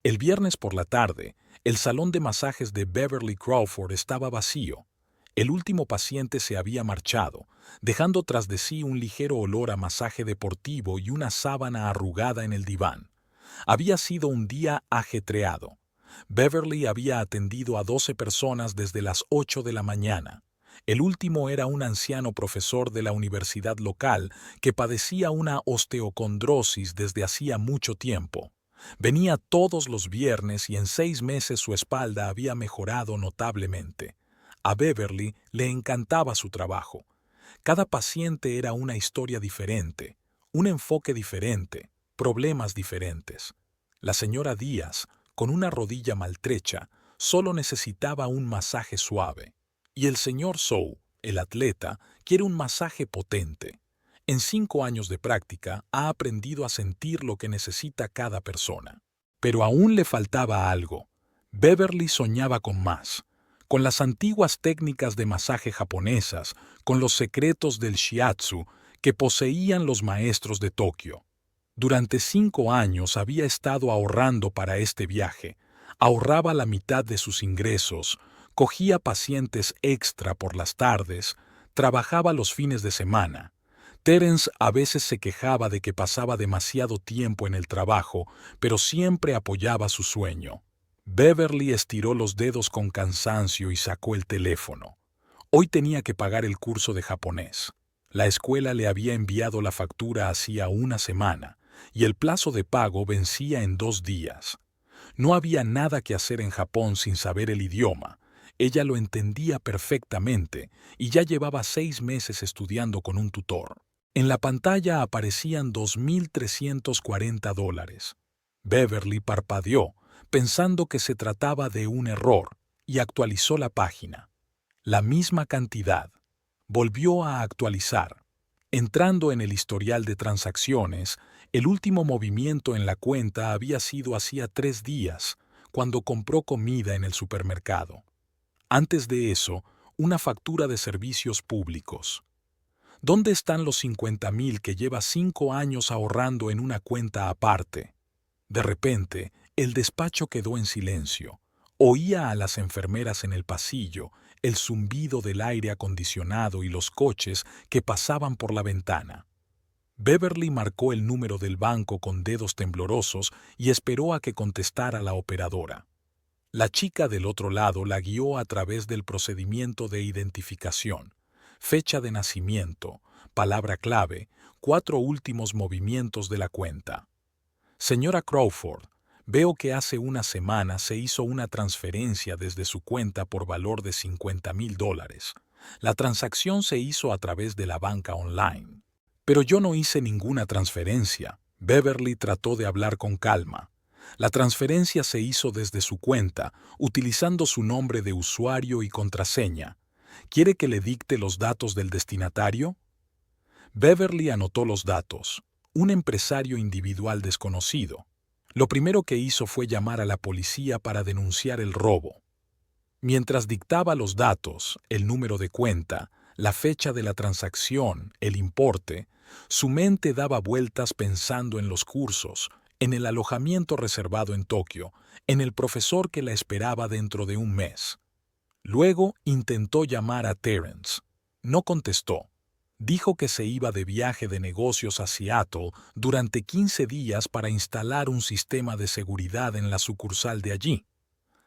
El viernes por la tarde, el salón de masajes de Beverly Crawford estaba vacío. El último paciente se había marchado, dejando tras de sí un ligero olor a masaje deportivo y una sábana arrugada en el diván. Había sido un día ajetreado. Beverly había atendido a 12 personas desde las 8 de la mañana. El último era un anciano profesor de la universidad local que padecía una osteocondrosis desde hacía mucho tiempo. Venía todos los viernes y en 6 meses su espalda había mejorado notablemente. A Beverly le encantaba su trabajo. Cada paciente era una historia diferente, un enfoque diferente, problemas diferentes. La señora Díaz, con una rodilla maltrecha, solo necesitaba un masaje suave. Y el señor Zhou, el atleta, quiere un masaje potente. En 5 años de práctica ha aprendido a sentir lo que necesita cada persona. Pero aún le faltaba algo. Beverly soñaba con más, con las antiguas técnicas de masaje japonesas, con los secretos del shiatsu que poseían los maestros de Tokio. Durante 5 años había estado ahorrando para este viaje. Ahorraba la mitad de sus ingresos, cogía pacientes extra por las tardes, trabajaba los fines de semana. Terence a veces se quejaba de que pasaba demasiado tiempo en el trabajo, pero siempre apoyaba su sueño. Beverly estiró los dedos con cansancio y sacó el teléfono. Hoy tenía que pagar el curso de japonés. La escuela le había enviado la factura hacía una semana, y el plazo de pago vencía en 2 días. No había nada que hacer en Japón sin saber el idioma. Ella lo entendía perfectamente y ya llevaba 6 meses estudiando con un tutor. En la pantalla aparecían $2,340. Beverly parpadeó, pensando que se trataba de un error, y actualizó la página. La misma cantidad. Volvió a actualizar. Entrando en el historial de transacciones, el último movimiento en la cuenta había sido hacía 3 días, cuando compró comida en el supermercado. Antes de eso, una factura de servicios públicos. ¿Dónde están los 50,000 que lleva 5 años ahorrando en una cuenta aparte? De repente, el despacho quedó en silencio. Oía a las enfermeras en el pasillo, el zumbido del aire acondicionado y los coches que pasaban por la ventana. Beverly marcó el número del banco con dedos temblorosos y esperó a que contestara la operadora. La chica del otro lado la guió a través del procedimiento de identificación. Fecha de nacimiento, palabra clave, 4 últimos movimientos de la cuenta. Señora Crawford, veo que hace una semana se hizo una transferencia desde su cuenta por valor de $50,000. La transacción se hizo a través de la banca online. Pero yo no hice ninguna transferencia. Beverly trató de hablar con calma. La transferencia se hizo desde su cuenta, utilizando su nombre de usuario y contraseña. ¿Quiere que le dicte los datos del destinatario? Beverly anotó los datos. Un empresario individual desconocido. Lo primero que hizo fue llamar a la policía para denunciar el robo. Mientras dictaba los datos, el número de cuenta, la fecha de la transacción, el importe, su mente daba vueltas pensando en los cursos, en el alojamiento reservado en Tokio, en el profesor que la esperaba dentro de un mes. Luego intentó llamar a Terence. No contestó. Dijo que se iba de viaje de negocios a Seattle durante 15 días para instalar un sistema de seguridad en la sucursal de allí.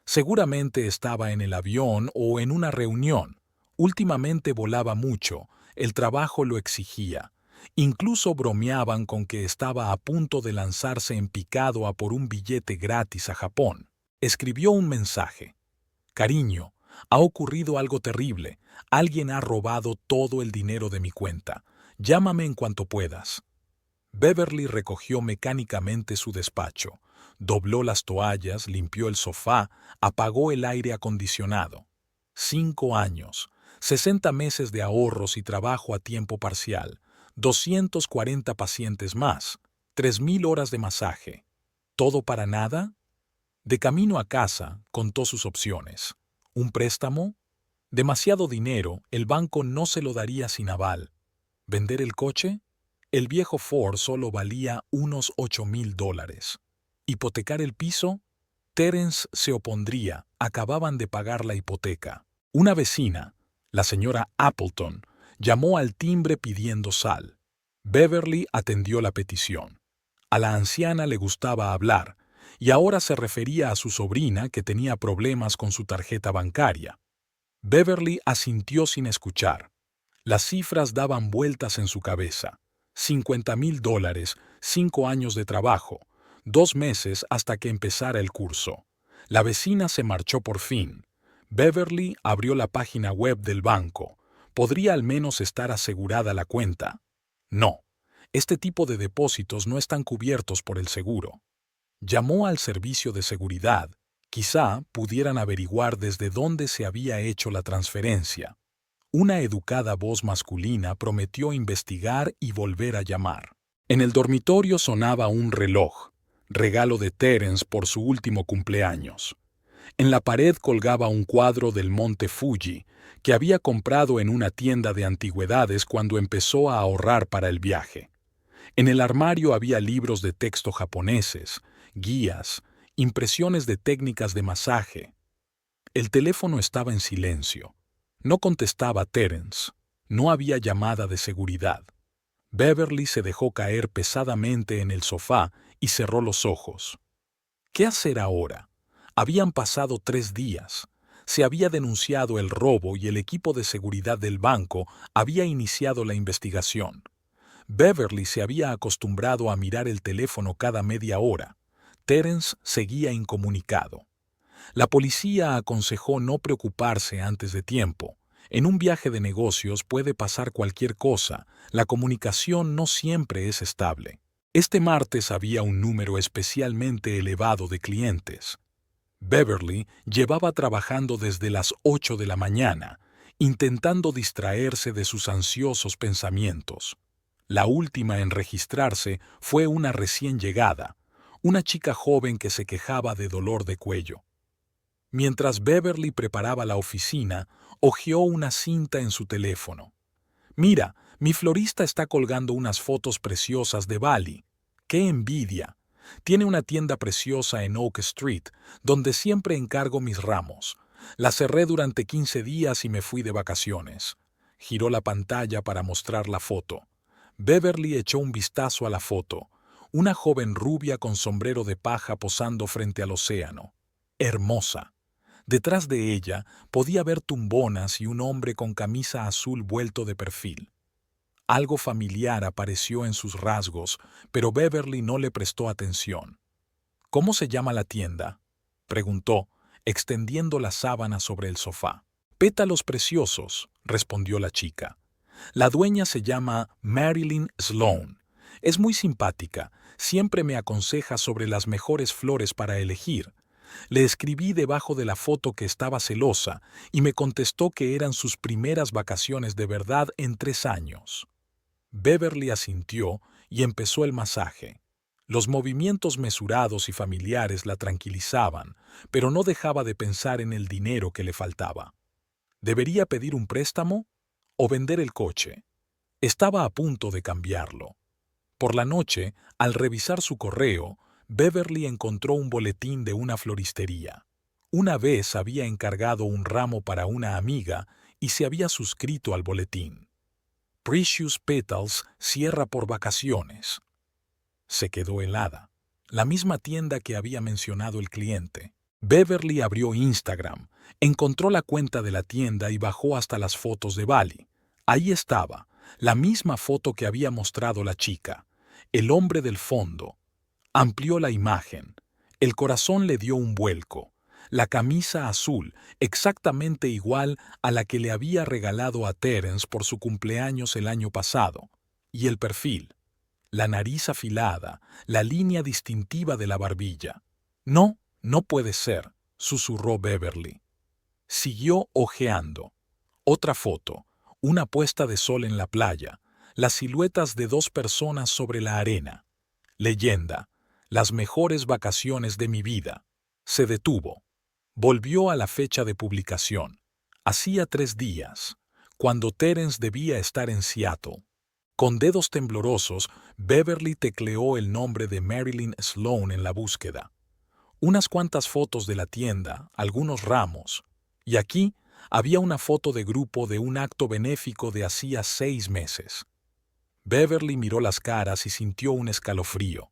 Seguramente estaba en el avión o en una reunión. Últimamente volaba mucho, el trabajo lo exigía. Incluso bromeaban con que estaba a punto de lanzarse en picado a por un billete gratis a Japón. Escribió un mensaje. Cariño, ha ocurrido algo terrible. Alguien ha robado todo el dinero de mi cuenta. Llámame en cuanto puedas. Beverly recogió mecánicamente su despacho. Dobló las toallas, limpió el sofá, apagó el aire acondicionado. 5 años, 60 meses de ahorros y trabajo a tiempo parcial, 240 pacientes más, 3,000 horas de masaje. ¿Todo para nada? De camino a casa, contó sus opciones. ¿Un préstamo? Demasiado dinero, el banco no se lo daría sin aval. ¿Vender el coche? El viejo Ford solo valía unos $8,000. ¿Hipotecar el piso? Terence se opondría, acababan de pagar la hipoteca. Una vecina, la señora Appleton, llamó al timbre pidiendo sal. Beverly atendió la petición. A la anciana le gustaba hablar, y ahora se refería a su sobrina que tenía problemas con su tarjeta bancaria. Beverly asintió sin escuchar. Las cifras daban vueltas en su cabeza. $50,000, 5 años de trabajo, 2 meses hasta que empezara el curso. La vecina se marchó por fin. Beverly abrió la página web del banco. ¿Podría al menos estar asegurada la cuenta? No. Este tipo de depósitos no están cubiertos por el seguro. Llamó al servicio de seguridad. Quizá pudieran averiguar desde dónde se había hecho la transferencia. Una educada voz masculina prometió investigar y volver a llamar. En el dormitorio sonaba un reloj, regalo de Terence por su último cumpleaños. En la pared colgaba un cuadro del monte Fuji que había comprado en una tienda de antigüedades cuando empezó a ahorrar para el viaje. En el armario había libros de texto japoneses, guías, impresiones de técnicas de masaje. El teléfono estaba en silencio. No contestaba Terence. No había llamada de seguridad. Beverly se dejó caer pesadamente en el sofá y cerró los ojos. ¿Qué hacer ahora? Habían pasado 3 días. Se había denunciado el robo y el equipo de seguridad del banco había iniciado la investigación. Beverly se había acostumbrado a mirar el teléfono cada media hora. Terence seguía incomunicado. La policía aconsejó no preocuparse antes de tiempo. En un viaje de negocios puede pasar cualquier cosa. La comunicación no siempre es estable. Este martes había un número especialmente elevado de clientes. Beverly llevaba trabajando desde las 8 de la mañana, intentando distraerse de sus ansiosos pensamientos. La última en registrarse fue una recién llegada, una chica joven que se quejaba de dolor de cuello. Mientras Beverly preparaba la oficina, hojeó una cinta en su teléfono. «Mira, mi florista está colgando unas fotos preciosas de Bali. ¡Qué envidia! Tiene una tienda preciosa en Oak Street, donde siempre encargo mis ramos. La cerré durante 15 días y me fui de vacaciones». Giró la pantalla para mostrar la foto. Beverly echó un vistazo a la foto. Una joven rubia con sombrero de paja posando frente al océano. Hermosa. Detrás de ella podía ver tumbonas y un hombre con camisa azul vuelto de perfil. Algo familiar apareció en sus rasgos, pero Beverly no le prestó atención. «¿Cómo se llama la tienda?», preguntó, extendiendo la sábana sobre el sofá. «Pétalos preciosos», respondió la chica. «La dueña se llama Marilyn Sloan. Es muy simpática, siempre me aconseja sobre las mejores flores para elegir. Le escribí debajo de la foto que estaba celosa y me contestó que eran sus primeras vacaciones de verdad en 3 años». Beverly asintió y empezó el masaje. Los movimientos mesurados y familiares la tranquilizaban, pero no dejaba de pensar en el dinero que le faltaba. ¿Debería pedir un préstamo o vender el coche? Estaba a punto de cambiarlo. Por la noche, al revisar su correo, Beverly encontró un boletín de una floristería. Una vez había encargado un ramo para una amiga y se había suscrito al boletín. Precious Petals cierra por vacaciones. Se quedó helada. La misma tienda que había mencionado el cliente. Beverly abrió Instagram, encontró la cuenta de la tienda y bajó hasta las fotos de Bali. Ahí estaba, la misma foto que había mostrado la chica. El hombre del fondo. Amplió la imagen. El corazón le dio un vuelco. La camisa azul, exactamente igual a la que le había regalado a Terence por su cumpleaños el año pasado. Y el perfil. La nariz afilada, la línea distintiva de la barbilla. «No, no puede ser», susurró Beverly. Siguió hojeando. Otra foto, una puesta de sol en la playa, las siluetas de 2 personas sobre la arena. Leyenda, las mejores vacaciones de mi vida. Se detuvo. Volvió a la fecha de publicación. Hacía 3 días, cuando Terence debía estar en Seattle. Con dedos temblorosos, Beverly tecleó el nombre de Marilyn Sloan en la búsqueda. Unas cuantas fotos de la tienda, algunos ramos, y aquí había una foto de grupo de un acto benéfico de hacía 6 meses. Beverly miró las caras y sintió un escalofrío.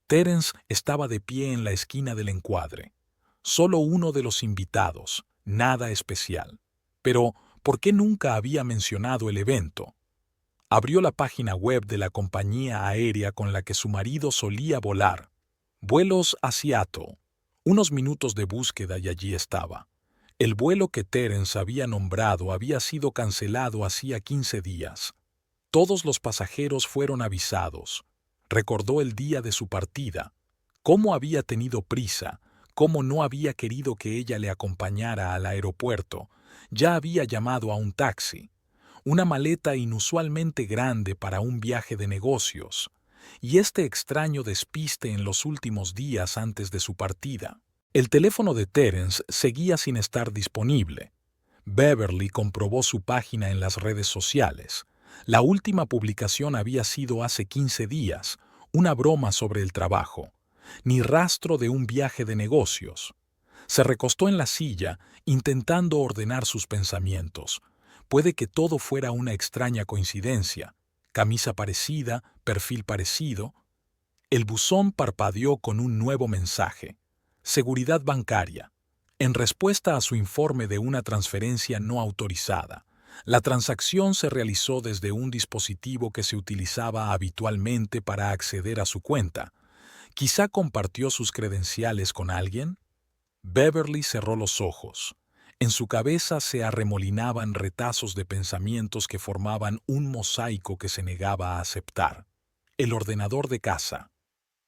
Terence estaba de pie en la esquina del encuadre. Solo uno de los invitados, nada especial. Pero, ¿por qué nunca había mencionado el evento? Abrió la página web de la compañía aérea con la que su marido solía volar. Vuelos a Seattle. Unos minutos de búsqueda y allí estaba. El vuelo que Terence había nombrado había sido cancelado hacía 15 días. Todos los pasajeros fueron avisados. Recordó el día de su partida, cómo había tenido prisa, cómo no había querido que ella le acompañara al aeropuerto. Ya había llamado a un taxi. Una maleta inusualmente grande para un viaje de negocios. Y este extraño despiste en los últimos días antes de su partida. El teléfono de Terence seguía sin estar disponible. Beverly comprobó su página en las redes sociales. La última publicación había sido hace 15 días, una broma sobre el trabajo. Ni rastro de un viaje de negocios. Se recostó en la silla, intentando ordenar sus pensamientos. Puede que todo fuera una extraña coincidencia. Camisa parecida, perfil parecido. El buzón parpadeó con un nuevo mensaje. Seguridad bancaria. En respuesta a su informe de una transferencia no autorizada, la transacción se realizó desde un dispositivo que se utilizaba habitualmente para acceder a su cuenta. ¿Quizá compartió sus credenciales con alguien? Beverly cerró los ojos. En su cabeza se arremolinaban retazos de pensamientos que formaban un mosaico que se negaba a aceptar. El ordenador de casa.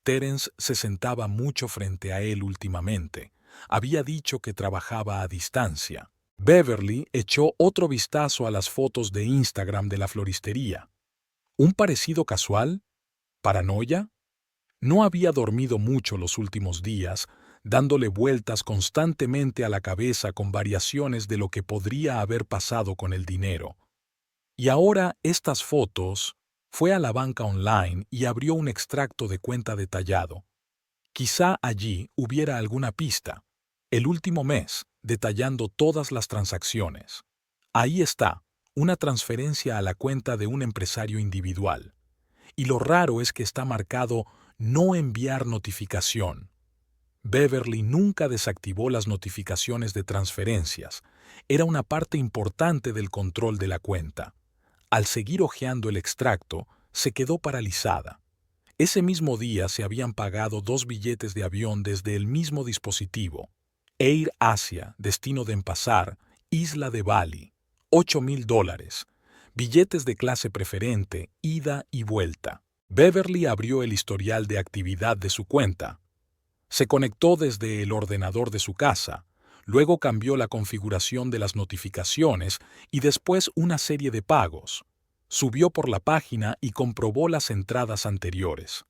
Terence se sentaba mucho frente a él últimamente. Había dicho que trabajaba a distancia. Beverly echó otro vistazo a las fotos de Instagram de la floristería. ¿Un parecido casual? ¿Paranoia? No había dormido mucho los últimos días, dándole vueltas constantemente a la cabeza con variaciones de lo que podría haber pasado con el dinero. Y ahora estas fotos. Fue a la banca online y abrió un extracto de cuenta detallado. Quizá allí hubiera alguna pista. El último mes, detallando todas las transacciones. Ahí está, una transferencia a la cuenta de un empresario individual. Y lo raro es que está marcado no enviar notificación. Beverly nunca desactivó las notificaciones de transferencias. Era una parte importante del control de la cuenta. Al seguir hojeando el extracto, se quedó paralizada. Ese mismo día se habían pagado 2 billetes de avión desde el mismo dispositivo. Air Asia, destino de Denpasar, isla de Bali, $8,000. Billetes de clase preferente, ida y vuelta. Beverly abrió el historial de actividad de su cuenta. Se conectó desde el ordenador de su casa. Luego cambió la configuración de las notificaciones y después una serie de pagos. Subió por la página y comprobó las entradas anteriores.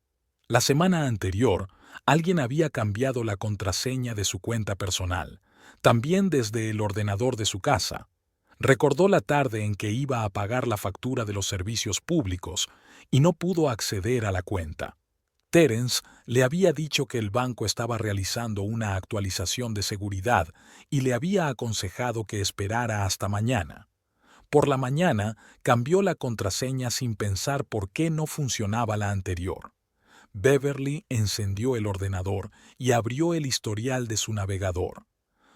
La semana anterior, alguien había cambiado la contraseña de su cuenta personal, también desde el ordenador de su casa. Recordó la tarde en que iba a pagar la factura de los servicios públicos y no pudo acceder a la cuenta. Terence le había dicho que el banco estaba realizando una actualización de seguridad y le había aconsejado que esperara hasta mañana. Por la mañana cambió la contraseña sin pensar por qué no funcionaba la anterior. Beverly encendió el ordenador y abrió el historial de su navegador.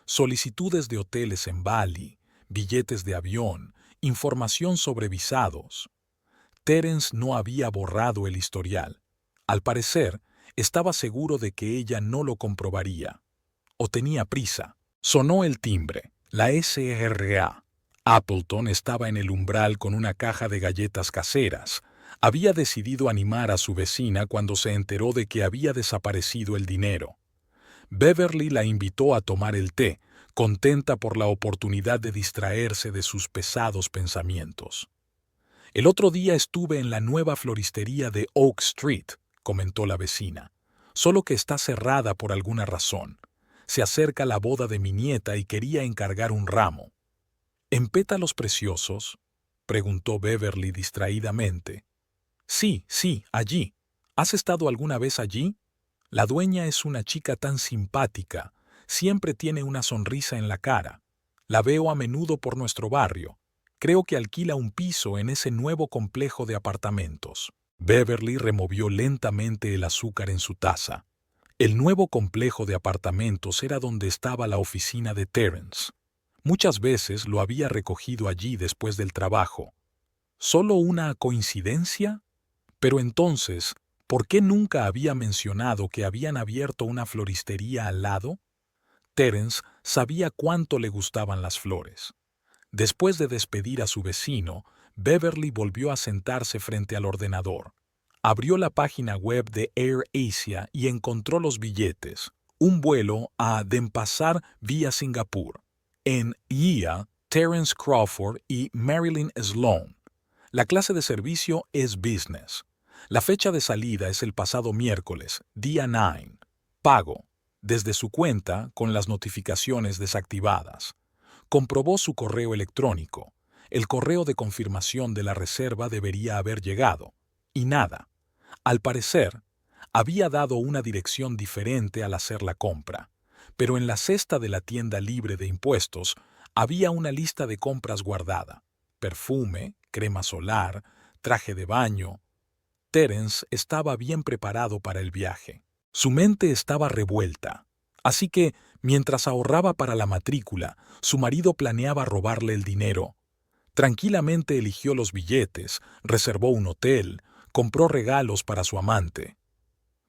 Solicitudes de hoteles en Bali, billetes de avión, información sobre visados. Terence no había borrado el historial. Al parecer, estaba seguro de que ella no lo comprobaría. O tenía prisa. Sonó el timbre. La SRA. Appleton estaba en el umbral con una caja de galletas caseras. Había decidido animar a su vecina cuando se enteró de que había desaparecido el dinero. Beverly la invitó a tomar el té, contenta por la oportunidad de distraerse de sus pesados pensamientos. El otro día estuve en la nueva floristería de Oak Street, comentó la vecina, solo que está cerrada por alguna razón. Se acerca la boda de mi nieta y quería encargar un ramo. ¿En pétalos preciosos? Preguntó Beverly distraídamente. Sí, allí. ¿Has estado alguna vez allí? La dueña es una chica tan simpática, siempre tiene una sonrisa en la cara. La veo a menudo por nuestro barrio. Creo que alquila un piso en ese nuevo complejo de apartamentos. Beverly removió lentamente el azúcar en su taza. El nuevo complejo de apartamentos era donde estaba la oficina de Terence. Muchas veces lo había recogido allí después del trabajo. ¿Solo una coincidencia? Pero entonces, ¿por qué nunca había mencionado que habían abierto una floristería al lado? Terence sabía cuánto le gustaban las flores. Después de despedir a su vecino, Beverly volvió a sentarse frente al ordenador. Abrió la página web de AirAsia y encontró los billetes. Un vuelo a Denpasar vía Singapur. En IA, Terence Crawford y Marilyn Sloan. La clase de servicio es Business. La fecha de salida es el pasado miércoles, día 9. Pago. Desde su cuenta, con las notificaciones desactivadas. Comprobó su correo electrónico. El correo de confirmación de la reserva debería haber llegado. Y nada. Al parecer, había dado una dirección diferente al hacer la compra. Pero en la cesta de la tienda libre de impuestos había una lista de compras guardada. Perfume, crema solar, traje de baño. Terence estaba bien preparado para el viaje. Su mente estaba revuelta. Así que, mientras ahorraba para la matrícula, su marido planeaba robarle el dinero. Tranquilamente eligió los billetes, reservó un hotel, compró regalos para su amante.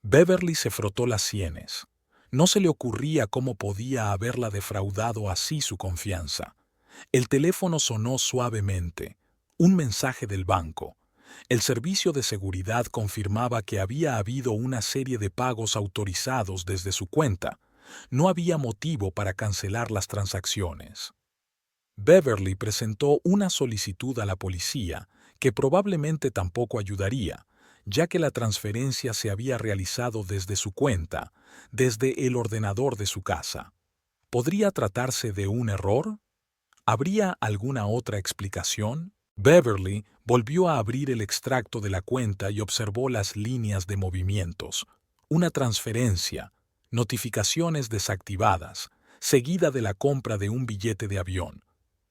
Beverly se frotó las sienes. No se le ocurría cómo podía haberla defraudado así su confianza. El teléfono sonó suavemente. Un mensaje del banco. El servicio de seguridad confirmaba que había habido una serie de pagos autorizados desde su cuenta. No había motivo para cancelar las transacciones. Beverly presentó una solicitud a la policía, que probablemente tampoco ayudaría, ya que la transferencia se había realizado desde su cuenta, desde el ordenador de su casa. ¿Podría tratarse de un error? ¿Habría alguna otra explicación? Beverly volvió a abrir el extracto de la cuenta y observó las líneas de movimientos. Una transferencia, notificaciones desactivadas, seguida de la compra de un billete de avión.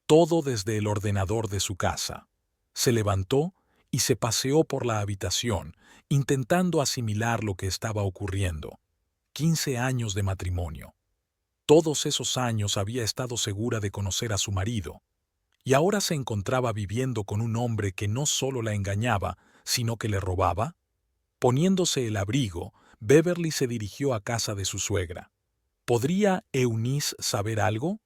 Todo desde el ordenador de su casa. Se levantó y se paseó por la habitación, intentando asimilar lo que estaba ocurriendo. 15 años de matrimonio. Todos esos años había estado segura de conocer a su marido, y ahora se encontraba viviendo con un hombre que no solo la engañaba, sino que le robaba. Poniéndose el abrigo, Beverly se dirigió a casa de su suegra. ¿Podría Eunice saber algo?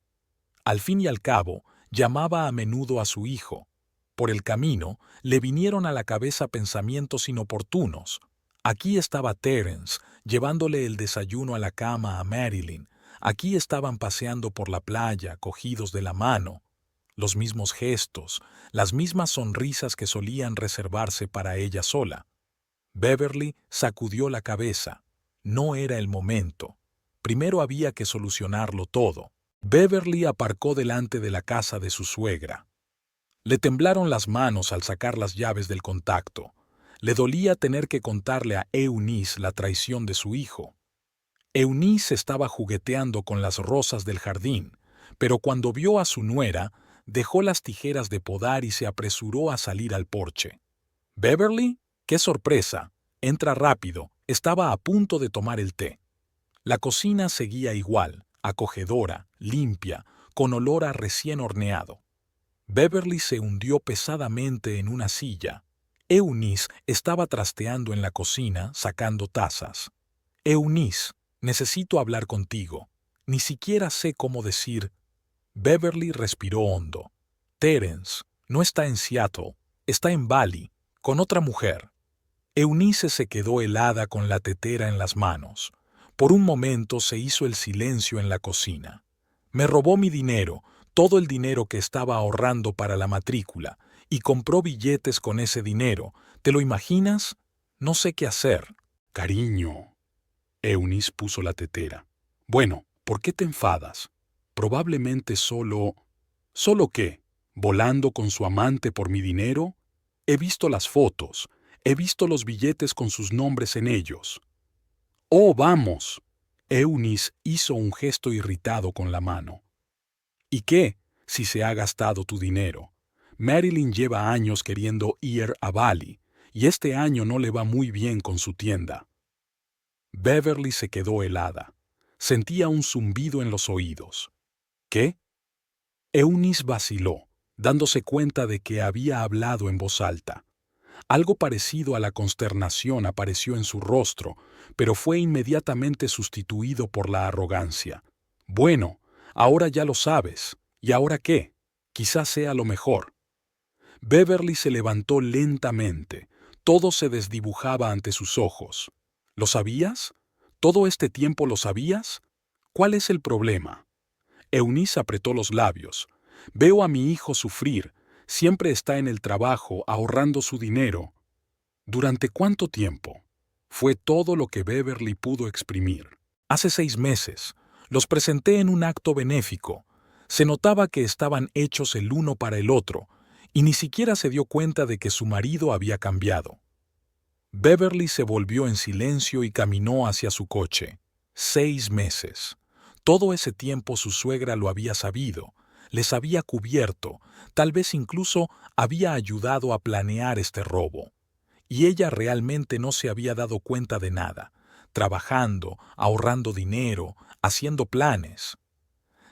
Al fin y al cabo, llamaba a menudo a su hijo. Por el camino, le vinieron a la cabeza pensamientos inoportunos. Aquí estaba Terence, llevándole el desayuno a la cama a Marilyn. Aquí estaban paseando por la playa, cogidos de la mano. Los mismos gestos, las mismas sonrisas que solían reservarse para ella sola. Beverly sacudió la cabeza. No era el momento. Primero había que solucionarlo todo. Beverly aparcó delante de la casa de su suegra. Le temblaron las manos al sacar las llaves del contacto. Le dolía tener que contarle a Eunice la traición de su hijo. Eunice estaba jugueteando con las rosas del jardín, pero cuando vio a su nuera, dejó las tijeras de podar y se apresuró a salir al porche. «¿Beverly? ¡Qué sorpresa! Entra rápido, estaba a punto de tomar el té». La cocina seguía igual, acogedora, limpia, con olor a recién horneado. Beverly se hundió pesadamente en una silla. Eunice estaba trasteando en la cocina, sacando tazas. «Eunice, necesito hablar contigo. Ni siquiera sé cómo decir». Beverly respiró hondo. «Terence, no está en Seattle, está en Bali, con otra mujer». Eunice se quedó helada con la tetera en las manos. Por un momento se hizo el silencio en la cocina. «Me robó mi dinero, todo el dinero que estaba ahorrando para la matrícula, y compró billetes con ese dinero. ¿Te lo imaginas? No sé qué hacer». «Cariño». Eunice puso la tetera. «Bueno, ¿por qué te enfadas? Probablemente solo... ¿Solo qué? ¿Volando con su amante por mi dinero? He visto las fotos, he visto los billetes con sus nombres en ellos». ¡Oh, vamos! Eunice hizo un gesto irritado con la mano. ¿Y qué, si se ha gastado tu dinero? Marilyn lleva años queriendo ir a Bali, y este año no le va muy bien con su tienda. Beverly se quedó helada. Sentía un zumbido en los oídos. ¿Qué? Eunice vaciló, dándose cuenta de que había hablado en voz alta. Algo parecido a la consternación apareció en su rostro, pero fue inmediatamente sustituido por la arrogancia. Bueno, ahora ya lo sabes. ¿Y ahora qué? Quizás sea lo mejor. Beverly se levantó lentamente. Todo se desdibujaba ante sus ojos. ¿Lo sabías? ¿Todo este tiempo lo sabías? ¿Cuál es el problema? Eunice apretó los labios. Veo a mi hijo sufrir. Siempre está en el trabajo, ahorrando su dinero. ¿Durante cuánto tiempo? Fue todo lo que Beverly pudo exprimir. Hace 6 meses. Los presenté en un acto benéfico. Se notaba que estaban hechos el uno para el otro, y ni siquiera se dio cuenta de que su marido había cambiado. Beverly se volvió en silencio y caminó hacia su coche. 6 meses. Todo ese tiempo su suegra lo había sabido, les había cubierto, tal vez incluso había ayudado a planear este robo. Y ella realmente no se había dado cuenta de nada, trabajando, ahorrando dinero, haciendo planes.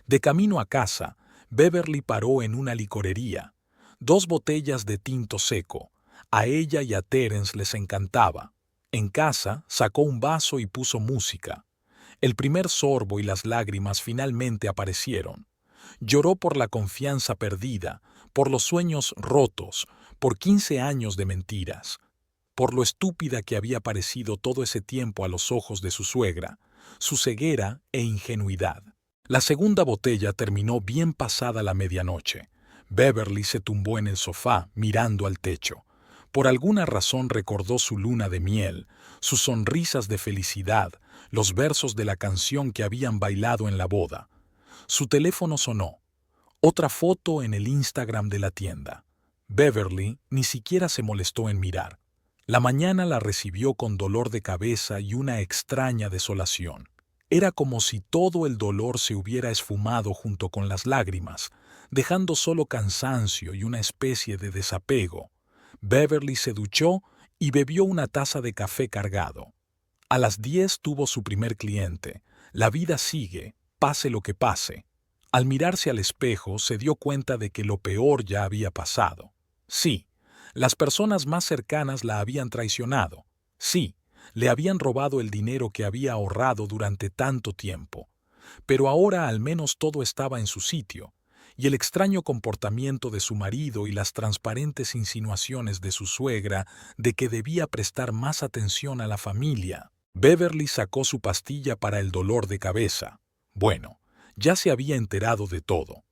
De camino a casa, Beverly paró en una licorería. 2 botellas de tinto seco. A ella y a Terence les encantaba. En casa, sacó un vaso y puso música. El primer sorbo y las lágrimas finalmente aparecieron. Lloró por la confianza perdida, por los sueños rotos, por 15 años de mentiras, por lo estúpida que había parecido todo ese tiempo a los ojos de su suegra, su ceguera e ingenuidad. La segunda botella terminó bien pasada la medianoche. Beverly se tumbó en el sofá, mirando al techo. Por alguna razón recordó su luna de miel, sus sonrisas de felicidad, los versos de la canción que habían bailado en la boda. Su teléfono sonó. Otra foto en el Instagram de la tienda. Beverly ni siquiera se molestó en mirar. La mañana la recibió con dolor de cabeza y una extraña desolación. Era como si todo el dolor se hubiera esfumado junto con las lágrimas, dejando solo cansancio y una especie de desapego. Beverly se duchó y bebió una taza de café cargado. A las 10 tuvo su primer cliente. La vida sigue, pase lo que pase. Al mirarse al espejo se dio cuenta de que lo peor ya había pasado. Sí, las personas más cercanas la habían traicionado. Sí, le habían robado el dinero que había ahorrado durante tanto tiempo. Pero ahora al menos todo estaba en su sitio, y el extraño comportamiento de su marido y las transparentes insinuaciones de su suegra de que debía prestar más atención a la familia. Beverly sacó su pastilla para el dolor de cabeza. Bueno, ya se había enterado de todo.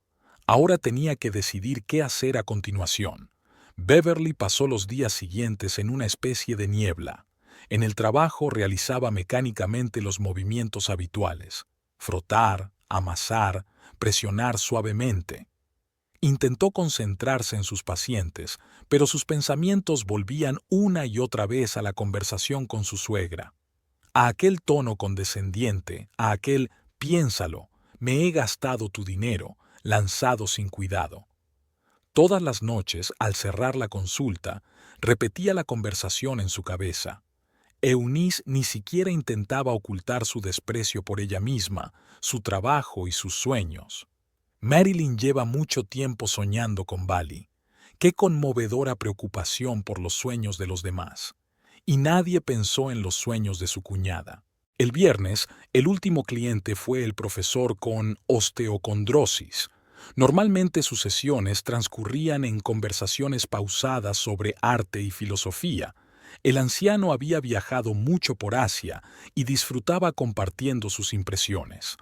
Ahora tenía que decidir qué hacer a continuación. Beverly pasó los días siguientes en una especie de niebla. En el trabajo realizaba mecánicamente los movimientos habituales: frotar, amasar, presionar suavemente. Intentó concentrarse en sus pacientes, pero sus pensamientos volvían una y otra vez a la conversación con su suegra. A aquel tono condescendiente, a aquel «piénsalo, me he gastado tu dinero», lanzado sin cuidado. Todas las noches, al cerrar la consulta, repetía la conversación en su cabeza. Eunice ni siquiera intentaba ocultar su desprecio por ella misma, su trabajo y sus sueños. Marilyn lleva mucho tiempo soñando con Bali. Qué conmovedora preocupación por los sueños de los demás. Y nadie pensó en los sueños de su cuñada. El viernes, el último cliente fue el profesor con osteocondrosis. Normalmente sus sesiones transcurrían en conversaciones pausadas sobre arte y filosofía. El anciano había viajado mucho por Asia y disfrutaba compartiendo sus impresiones.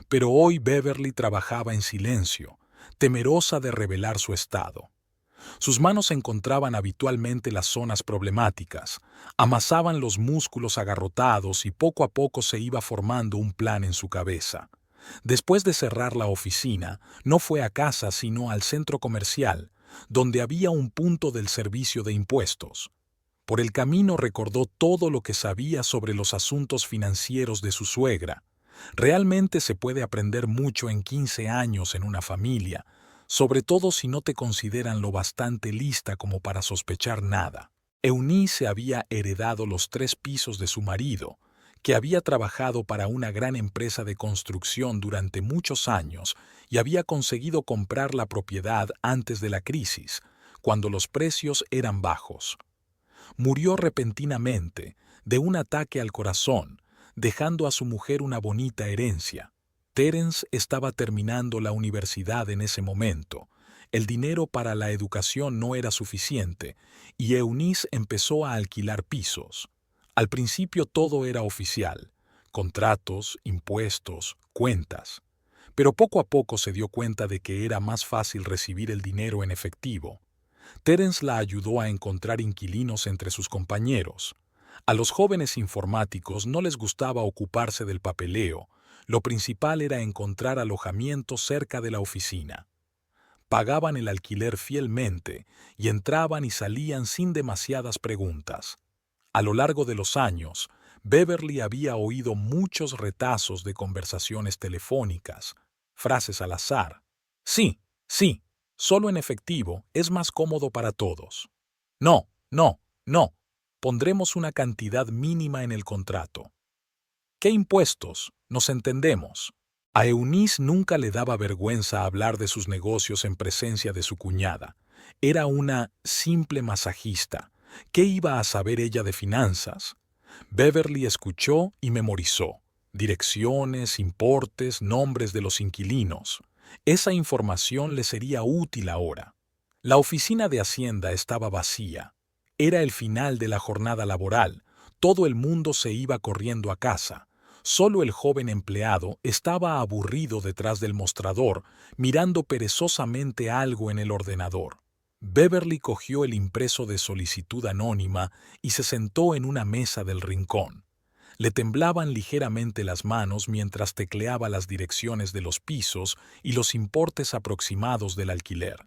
Pero hoy Beverly trabajaba en silencio, temerosa de revelar su estado. Sus manos encontraban habitualmente las zonas problemáticas, amasaban los músculos agarrotados y poco a poco se iba formando un plan en su cabeza. Después de cerrar la oficina, no fue a casa sino al centro comercial, donde había un punto del servicio de impuestos. Por el camino recordó todo lo que sabía sobre los asuntos financieros de su suegra. Realmente se puede aprender mucho en 15 años en una familia, sobre todo si no te consideran lo bastante lista como para sospechar nada. Eunice había heredado los 3 pisos de su marido, que había trabajado para una gran empresa de construcción durante muchos años y había conseguido comprar la propiedad antes de la crisis, cuando los precios eran bajos. Murió repentinamente, de un ataque al corazón, dejando a su mujer una bonita herencia. Terence estaba terminando la universidad en ese momento. El dinero para la educación no era suficiente, y Eunice empezó a alquilar pisos. Al principio todo era oficial: contratos, impuestos, cuentas. Pero poco a poco se dio cuenta de que era más fácil recibir el dinero en efectivo. Terence la ayudó a encontrar inquilinos entre sus compañeros. A los jóvenes informáticos no les gustaba ocuparse del papeleo. Lo principal era encontrar alojamiento cerca de la oficina. Pagaban el alquiler fielmente y entraban y salían sin demasiadas preguntas. A lo largo de los años, Beverly había oído muchos retazos de conversaciones telefónicas, frases al azar. Sí, sí, solo en efectivo es más cómodo para todos. No, no, no. Pondremos una cantidad mínima en el contrato. ¿Qué impuestos? Nos entendemos. A Eunice nunca le daba vergüenza hablar de sus negocios en presencia de su cuñada. Era una simple masajista. ¿Qué iba a saber ella de finanzas? Beverly escuchó y memorizó direcciones, importes, nombres de los inquilinos. Esa información le sería útil ahora. La oficina de Hacienda estaba vacía. Era el final de la jornada laboral. Todo el mundo se iba corriendo a casa. Solo el joven empleado estaba aburrido detrás del mostrador, mirando perezosamente algo en el ordenador. Beverly cogió el impreso de solicitud anónima y se sentó en una mesa del rincón. Le temblaban ligeramente las manos mientras tecleaba las direcciones de los pisos y los importes aproximados del alquiler.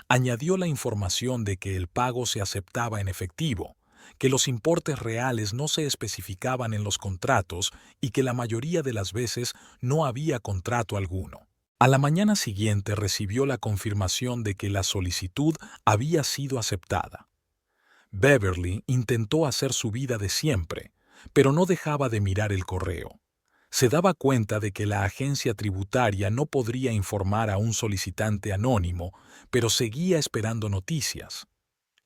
Añadió la información de que el pago se aceptaba en efectivo, que los importes reales no se especificaban en los contratos y que la mayoría de las veces no había contrato alguno. A la mañana siguiente recibió la confirmación de que la solicitud había sido aceptada. Beverly intentó hacer su vida de siempre, pero no dejaba de mirar el correo. Se daba cuenta de que la agencia tributaria no podría informar a un solicitante anónimo, pero seguía esperando noticias.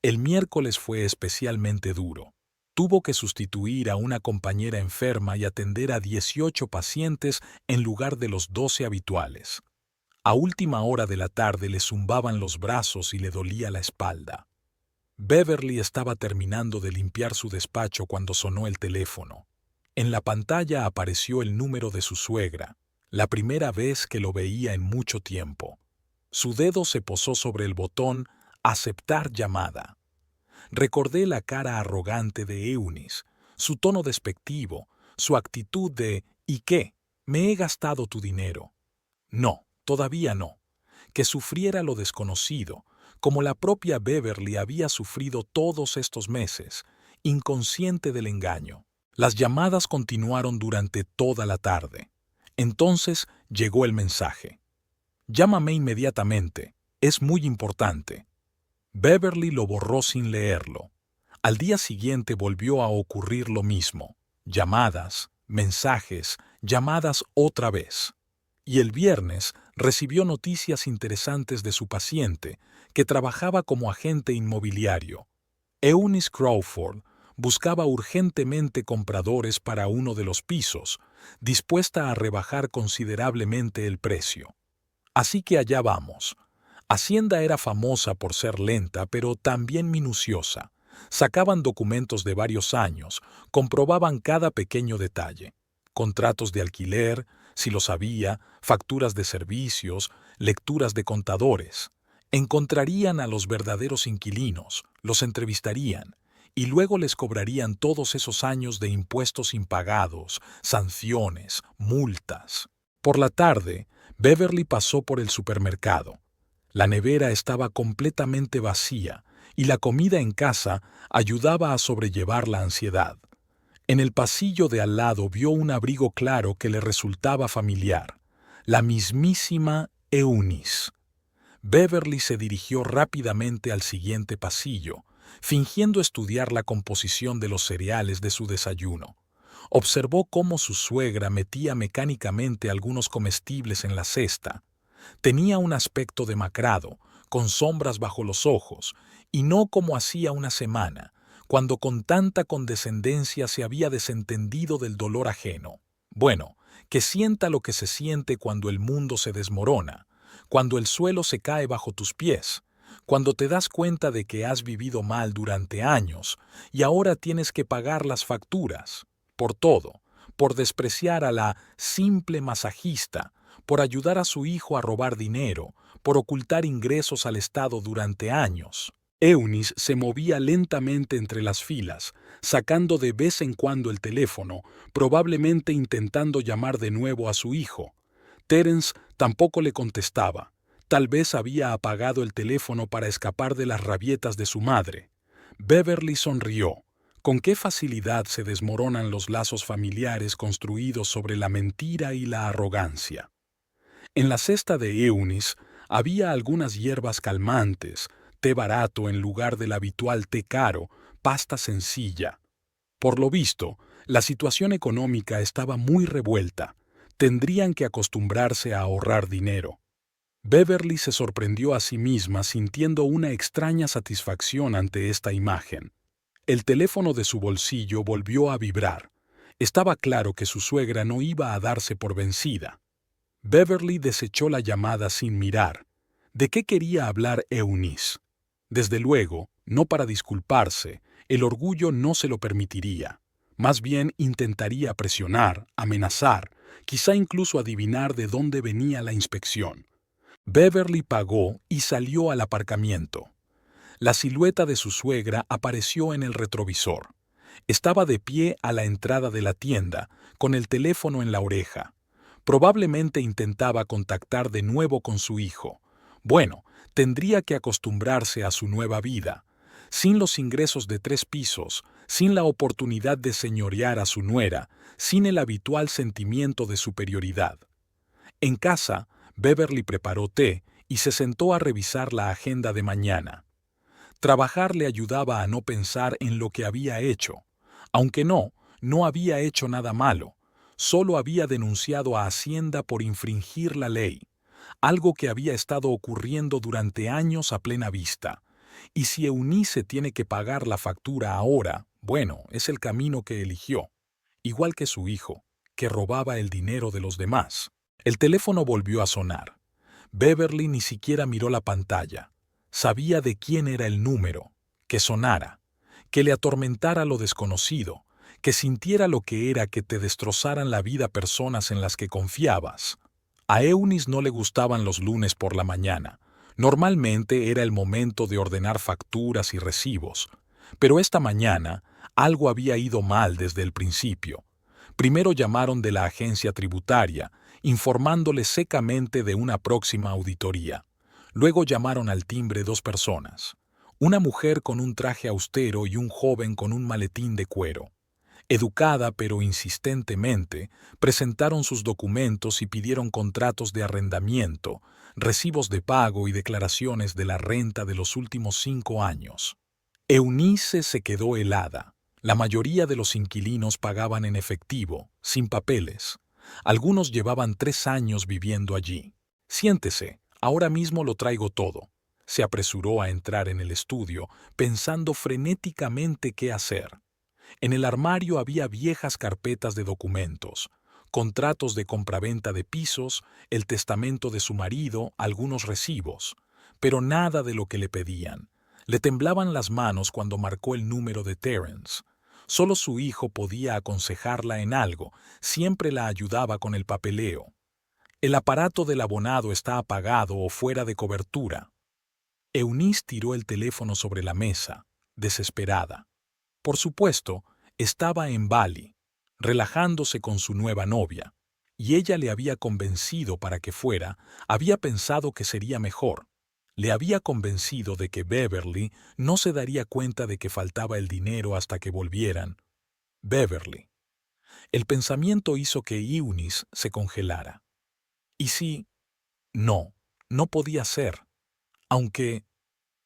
El miércoles fue especialmente duro. Tuvo que sustituir a una compañera enferma y atender a 18 pacientes en lugar de los 12 habituales. A última hora de la tarde le zumbaban los brazos y le dolía la espalda. Beverly estaba terminando de limpiar su despacho cuando sonó el teléfono. En la pantalla apareció el número de su suegra, la primera vez que lo veía en mucho tiempo. Su dedo se posó sobre el botón «Aceptar llamada». Recordé la cara arrogante de Eunice, su tono despectivo, su actitud de «¿Y qué? Me he gastado tu dinero». No, todavía no. Que sufriera lo desconocido, como la propia Beverly había sufrido todos estos meses, inconsciente del engaño. Las llamadas continuaron durante toda la tarde. Entonces llegó el mensaje. «Llámame inmediatamente, es muy importante». Beverly lo borró sin leerlo. Al día siguiente volvió a ocurrir lo mismo. Llamadas, mensajes, llamadas otra vez. Y el viernes recibió noticias interesantes de su paciente, que trabajaba como agente inmobiliario. Eunice Crawford buscaba urgentemente compradores para uno de los pisos, dispuesta a rebajar considerablemente el precio. Así que allá vamos. Hacienda era famosa por ser lenta, pero también minuciosa. Sacaban documentos de varios años, comprobaban cada pequeño detalle. Contratos de alquiler, si los había, facturas de servicios, lecturas de contadores. Encontrarían a los verdaderos inquilinos, los entrevistarían, y luego les cobrarían todos esos años de impuestos impagados, sanciones, multas. Por la tarde, Beverly pasó por el supermercado. La nevera estaba completamente vacía y la comida en casa ayudaba a sobrellevar la ansiedad. En el pasillo de al lado vio un abrigo claro que le resultaba familiar, la mismísima Eunice. Beverly se dirigió rápidamente al siguiente pasillo, fingiendo estudiar la composición de los cereales de su desayuno. Observó cómo su suegra metía mecánicamente algunos comestibles en la cesta. Tenía un aspecto demacrado, con sombras bajo los ojos, y no como hacía una semana, cuando con tanta condescendencia se había desentendido del dolor ajeno. Bueno, que sienta lo que se siente cuando el mundo se desmorona, cuando el suelo se cae bajo tus pies, cuando te das cuenta de que has vivido mal durante años y ahora tienes que pagar las facturas, por todo, por despreciar a la simple masajista, por ayudar a su hijo a robar dinero, por ocultar ingresos al Estado durante años. Eunice se movía lentamente entre las filas, sacando de vez en cuando el teléfono, probablemente intentando llamar de nuevo a su hijo. Terence tampoco le contestaba. Tal vez había apagado el teléfono para escapar de las rabietas de su madre. Beverly sonrió. Con qué facilidad se desmoronan los lazos familiares construidos sobre la mentira y la arrogancia. En la cesta de Eunice había algunas hierbas calmantes, té barato en lugar del habitual té caro, pasta sencilla. Por lo visto, la situación económica estaba muy revuelta. Tendrían que acostumbrarse a ahorrar dinero. Beverly se sorprendió a sí misma sintiendo una extraña satisfacción ante esta imagen. El teléfono de su bolsillo volvió a vibrar. Estaba claro que su suegra no iba a darse por vencida. Beverly desechó la llamada sin mirar. ¿De qué quería hablar Eunice? Desde luego, no para disculparse, el orgullo no se lo permitiría. Más bien intentaría presionar, amenazar, quizá incluso adivinar de dónde venía la inspección. Beverly pagó y salió al aparcamiento. La silueta de su suegra apareció en el retrovisor. Estaba de pie a la entrada de la tienda, con el teléfono en la oreja. Probablemente intentaba contactar de nuevo con su hijo. Bueno, tendría que acostumbrarse a su nueva vida. Sin los ingresos de 3 pisos, sin la oportunidad de señorear a su nuera, sin el habitual sentimiento de superioridad. En casa, Beverly preparó té y se sentó a revisar la agenda de mañana. Trabajar le ayudaba a no pensar en lo que había hecho. Aunque no había hecho nada malo. Solo había denunciado a Hacienda por infringir la ley, algo que había estado ocurriendo durante años a plena vista. Y si Eunice tiene que pagar la factura ahora, bueno, es el camino que eligió. Igual que su hijo, que robaba el dinero de los demás. El teléfono volvió a sonar. Beverly ni siquiera miró la pantalla. Sabía de quién era el número. Que sonara. Que le atormentara lo desconocido. Que sintiera lo que era que te destrozaran la vida personas en las que confiabas. A Eunice no le gustaban los lunes por la mañana. Normalmente era el momento de ordenar facturas y recibos. Pero esta mañana algo había ido mal desde el principio. Primero llamaron de la agencia tributaria, informándole secamente de una próxima auditoría. Luego llamaron al timbre 2 personas. Una mujer con un traje austero y un joven con un maletín de cuero. Educada pero insistentemente, presentaron sus documentos y pidieron contratos de arrendamiento, recibos de pago y declaraciones de la renta de los últimos 5 años. Eunice se quedó helada. La mayoría de los inquilinos pagaban en efectivo, sin papeles. Algunos llevaban 3 años viviendo allí. Siéntese, ahora mismo lo traigo todo. Se apresuró a entrar en el estudio, pensando frenéticamente qué hacer. En el armario había viejas carpetas de documentos, contratos de compraventa de pisos, el testamento de su marido, algunos recibos, pero nada de lo que le pedían. Le temblaban las manos cuando marcó el número de Terence. Solo su hijo podía aconsejarla en algo, siempre la ayudaba con el papeleo. El aparato del abonado está apagado o fuera de cobertura. Eunice tiró el teléfono sobre la mesa, desesperada. Por supuesto, estaba en Bali, relajándose con su nueva novia, y ella le había convencido para que fuera, había pensado que sería mejor. Le había convencido de que Beverly no se daría cuenta de que faltaba el dinero hasta que volvieran. Beverly. El pensamiento hizo que Eunice se congelara. ¿Y si? No, no podía ser. Aunque,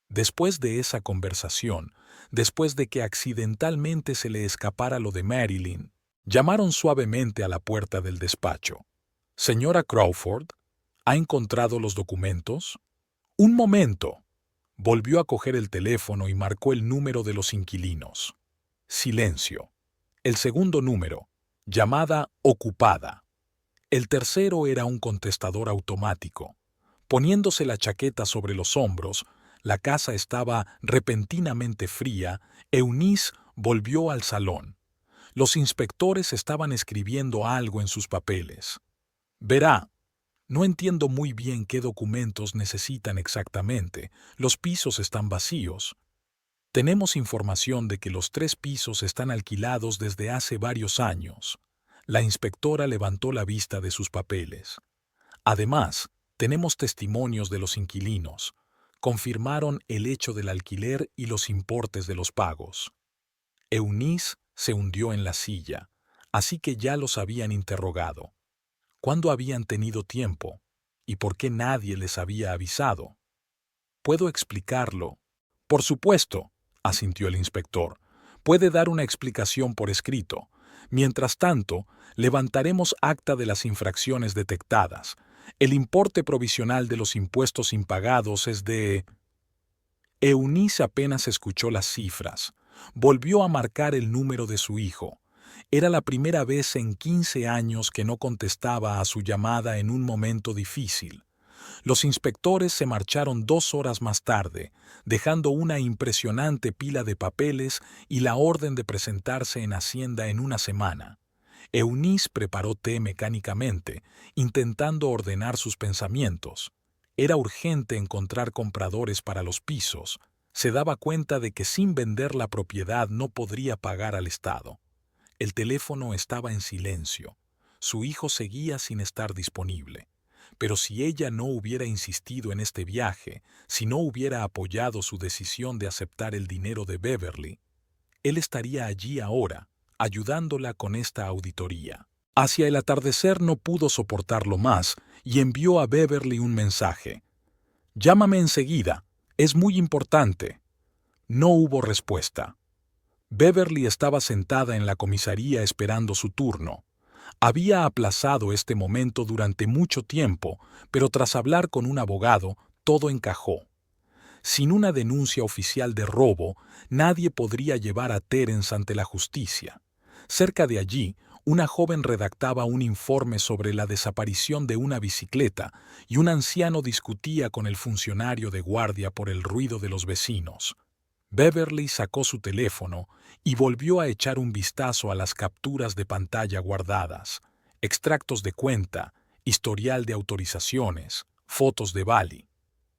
después de esa conversación, después de que accidentalmente se le escapara lo de Marilyn, llamaron suavemente a la puerta del despacho. «Señora Crawford, ¿ha encontrado los documentos?» «Un momento». Volvió a coger el teléfono y marcó el número de los inquilinos. Silencio. El segundo número, llamada ocupada. El tercero era un contestador automático. Poniéndose la chaqueta sobre los hombros, la casa estaba repentinamente fría. Eunice volvió al salón. Los inspectores estaban escribiendo algo en sus papeles. «Verá, no entiendo muy bien qué documentos necesitan exactamente. Los pisos están vacíos. Tenemos información de que los 3 pisos están alquilados desde hace varios años». La inspectora levantó la vista de sus papeles. «Además, tenemos testimonios de los inquilinos. Confirmaron el hecho del alquiler y los importes de los pagos». Eunice se hundió en la silla, así que ya los habían interrogado. ¿Cuándo habían tenido tiempo? ¿Y por qué nadie les había avisado? «¿Puedo explicarlo?» «Por supuesto», asintió el inspector. «Puede dar una explicación por escrito. Mientras tanto, levantaremos acta de las infracciones detectadas. El importe provisional de los impuestos impagados es de...» Eunice apenas escuchó las cifras. Volvió a marcar el número de su hijo. Era la primera vez en 15 años que no contestaba a su llamada en un momento difícil. Los inspectores se marcharon 2 horas más tarde, dejando una impresionante pila de papeles y la orden de presentarse en Hacienda en una semana. Eunice preparó té mecánicamente, intentando ordenar sus pensamientos. Era urgente encontrar compradores para los pisos. Se daba cuenta de que sin vender la propiedad no podría pagar al Estado. El teléfono estaba en silencio. Su hijo seguía sin estar disponible. Pero si ella no hubiera insistido en este viaje, si no hubiera apoyado su decisión de aceptar el dinero de Beverly, él estaría allí ahora, ayudándola con esta auditoría. Hacia el atardecer no pudo soportarlo más y envió a Beverly un mensaje. «Llámame enseguida, es muy importante». No hubo respuesta. Beverly estaba sentada en la comisaría esperando su turno. Había aplazado este momento durante mucho tiempo, pero tras hablar con un abogado, todo encajó. Sin una denuncia oficial de robo, nadie podría llevar a Terence ante la justicia. Cerca de allí, una joven redactaba un informe sobre la desaparición de una bicicleta y un anciano discutía con el funcionario de guardia por el ruido de los vecinos. Beverly sacó su teléfono y volvió a echar un vistazo a las capturas de pantalla guardadas, extractos de cuenta, historial de autorizaciones, fotos de Bali.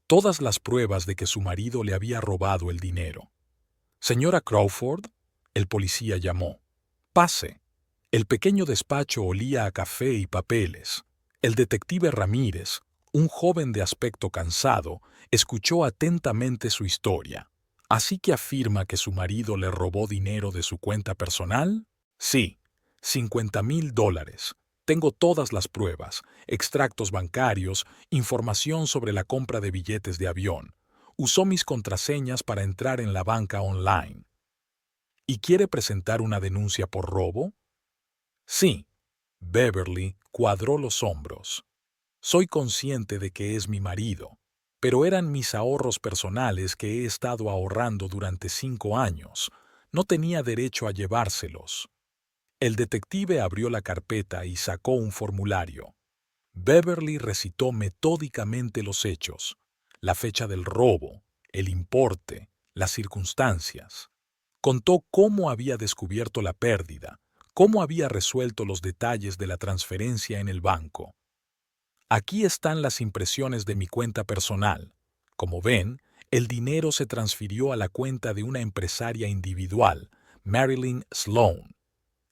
Todas las pruebas de que su marido le había robado el dinero. «Señora Crawford», el policía llamó. «Pase». El pequeño despacho olía a café y papeles. El detective Ramírez, un joven de aspecto cansado, escuchó atentamente su historia. «¿Así que afirma que su marido le robó dinero de su cuenta personal?» «Sí, $50,000. Tengo todas las pruebas, extractos bancarios, información sobre la compra de billetes de avión. Usó mis contraseñas para entrar en la banca online». «¿Y quiere presentar una denuncia por robo?» «Sí». Beverly cuadró los hombros. «Soy consciente de que es mi marido, pero eran mis ahorros personales que he estado ahorrando durante 5 años. No tenía derecho a llevárselos». El detective abrió la carpeta y sacó un formulario. Beverly recitó metódicamente los hechos, la fecha del robo, el importe, las circunstancias. Contó cómo había descubierto la pérdida, cómo había resuelto los detalles de la transferencia en el banco. «Aquí están las impresiones de mi cuenta personal. Como ven, el dinero se transfirió a la cuenta de una empresaria individual, Marilyn Sloan.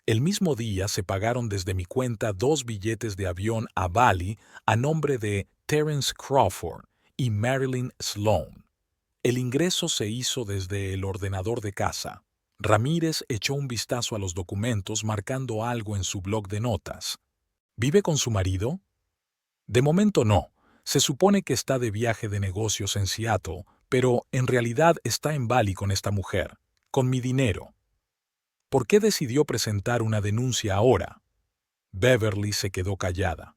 El mismo día se pagaron desde mi cuenta 2 billetes de avión a Bali a nombre de Terence Crawford y Marilyn Sloan. El ingreso se hizo desde el ordenador de casa. Ramírez echó un vistazo a los documentos marcando algo en su bloc de notas. ¿Vive con su marido? De momento no. Se supone que está de viaje de negocios en Seattle, pero en realidad está en Bali con esta mujer, con mi dinero. ¿Por qué decidió presentar una denuncia ahora? Beverly se quedó callada.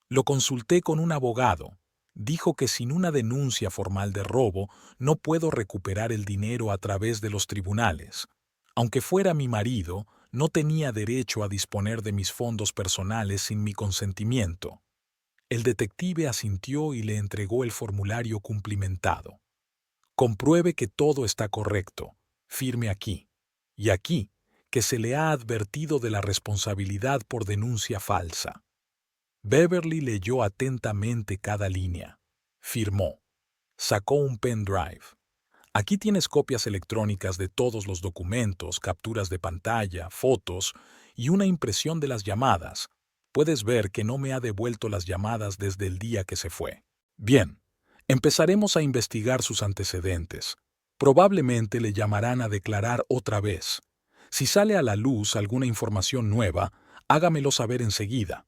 Lo consulté con un abogado. Dijo que sin una denuncia formal de robo no puedo recuperar el dinero a través de los tribunales. Aunque fuera mi marido, no tenía derecho a disponer de mis fondos personales sin mi consentimiento. El detective asintió y le entregó el formulario cumplimentado. Compruebe que todo está correcto. Firme aquí. Y aquí, que se le ha advertido de la responsabilidad por denuncia falsa. Beverly leyó atentamente cada línea. Firmó. Sacó un pendrive. Aquí tienes copias electrónicas de todos los documentos, capturas de pantalla, fotos y una impresión de las llamadas. Puedes ver que no me ha devuelto las llamadas desde el día que se fue. Bien, empezaremos a investigar sus antecedentes. Probablemente le llamarán a declarar otra vez. Si sale a la luz alguna información nueva, hágamelo saber enseguida.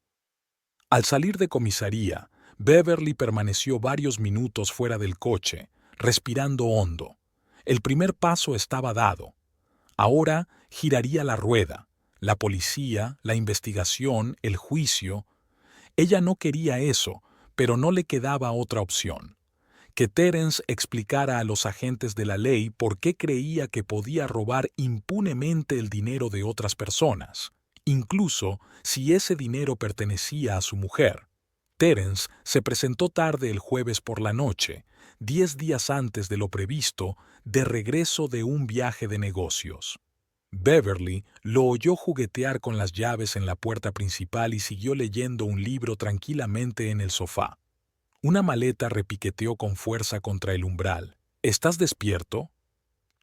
Al salir de comisaría, Beverly permaneció varios minutos fuera del coche, respirando hondo. El primer paso estaba dado. Ahora giraría la rueda. La policía, la investigación, el juicio. Ella no quería eso, pero no le quedaba otra opción. Que Terence explicara a los agentes de la ley por qué creía que podía robar impunemente el dinero de otras personas, incluso si ese dinero pertenecía a su mujer. Terence se presentó tarde el jueves por la noche, 10 días antes de lo previsto, de regreso de un viaje de negocios. Beverly lo oyó juguetear con las llaves en la puerta principal y siguió leyendo un libro tranquilamente en el sofá. Una maleta repiqueteó con fuerza contra el umbral. ¿Estás despierto?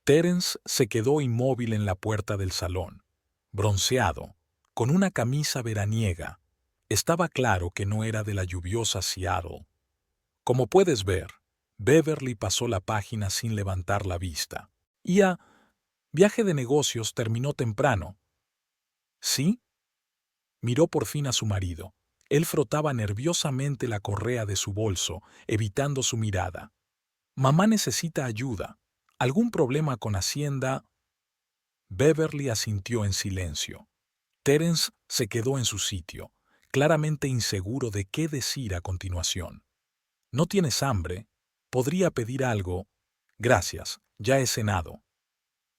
Terence se quedó inmóvil en la puerta del salón, bronceado, con una camisa veraniega. Estaba claro que no era de la lluviosa Seattle. Como puedes ver, Beverly pasó la página sin levantar la vista. Viaje de negocios terminó temprano. ¿Sí? Miró por fin a su marido. Él frotaba nerviosamente la correa de su bolso, evitando su mirada. Mamá necesita ayuda. ¿Algún problema con Hacienda? Beverly asintió en silencio. Terence se quedó en su sitio, claramente inseguro de qué decir a continuación. ¿No tienes hambre? ¿Podría pedir algo? Gracias, ya he cenado.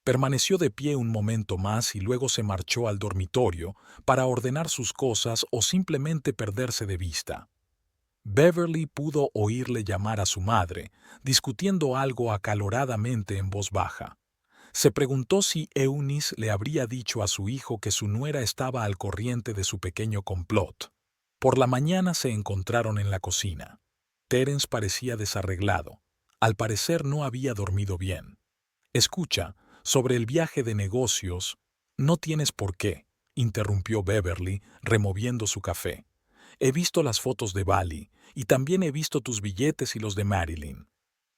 Permaneció de pie un momento más y luego se marchó al dormitorio para ordenar sus cosas o simplemente perderse de vista. Beverly pudo oírle llamar a su madre, discutiendo algo acaloradamente en voz baja. Se preguntó si Eunice le habría dicho a su hijo que su nuera estaba al corriente de su pequeño complot. Por la mañana se encontraron en la cocina. Terence parecía desarreglado. Al parecer no había dormido bien. Escucha, sobre el viaje de negocios, no tienes por qué, interrumpió Beverly, removiendo su café. He visto las fotos de Bali y también he visto tus billetes y los de Marilyn.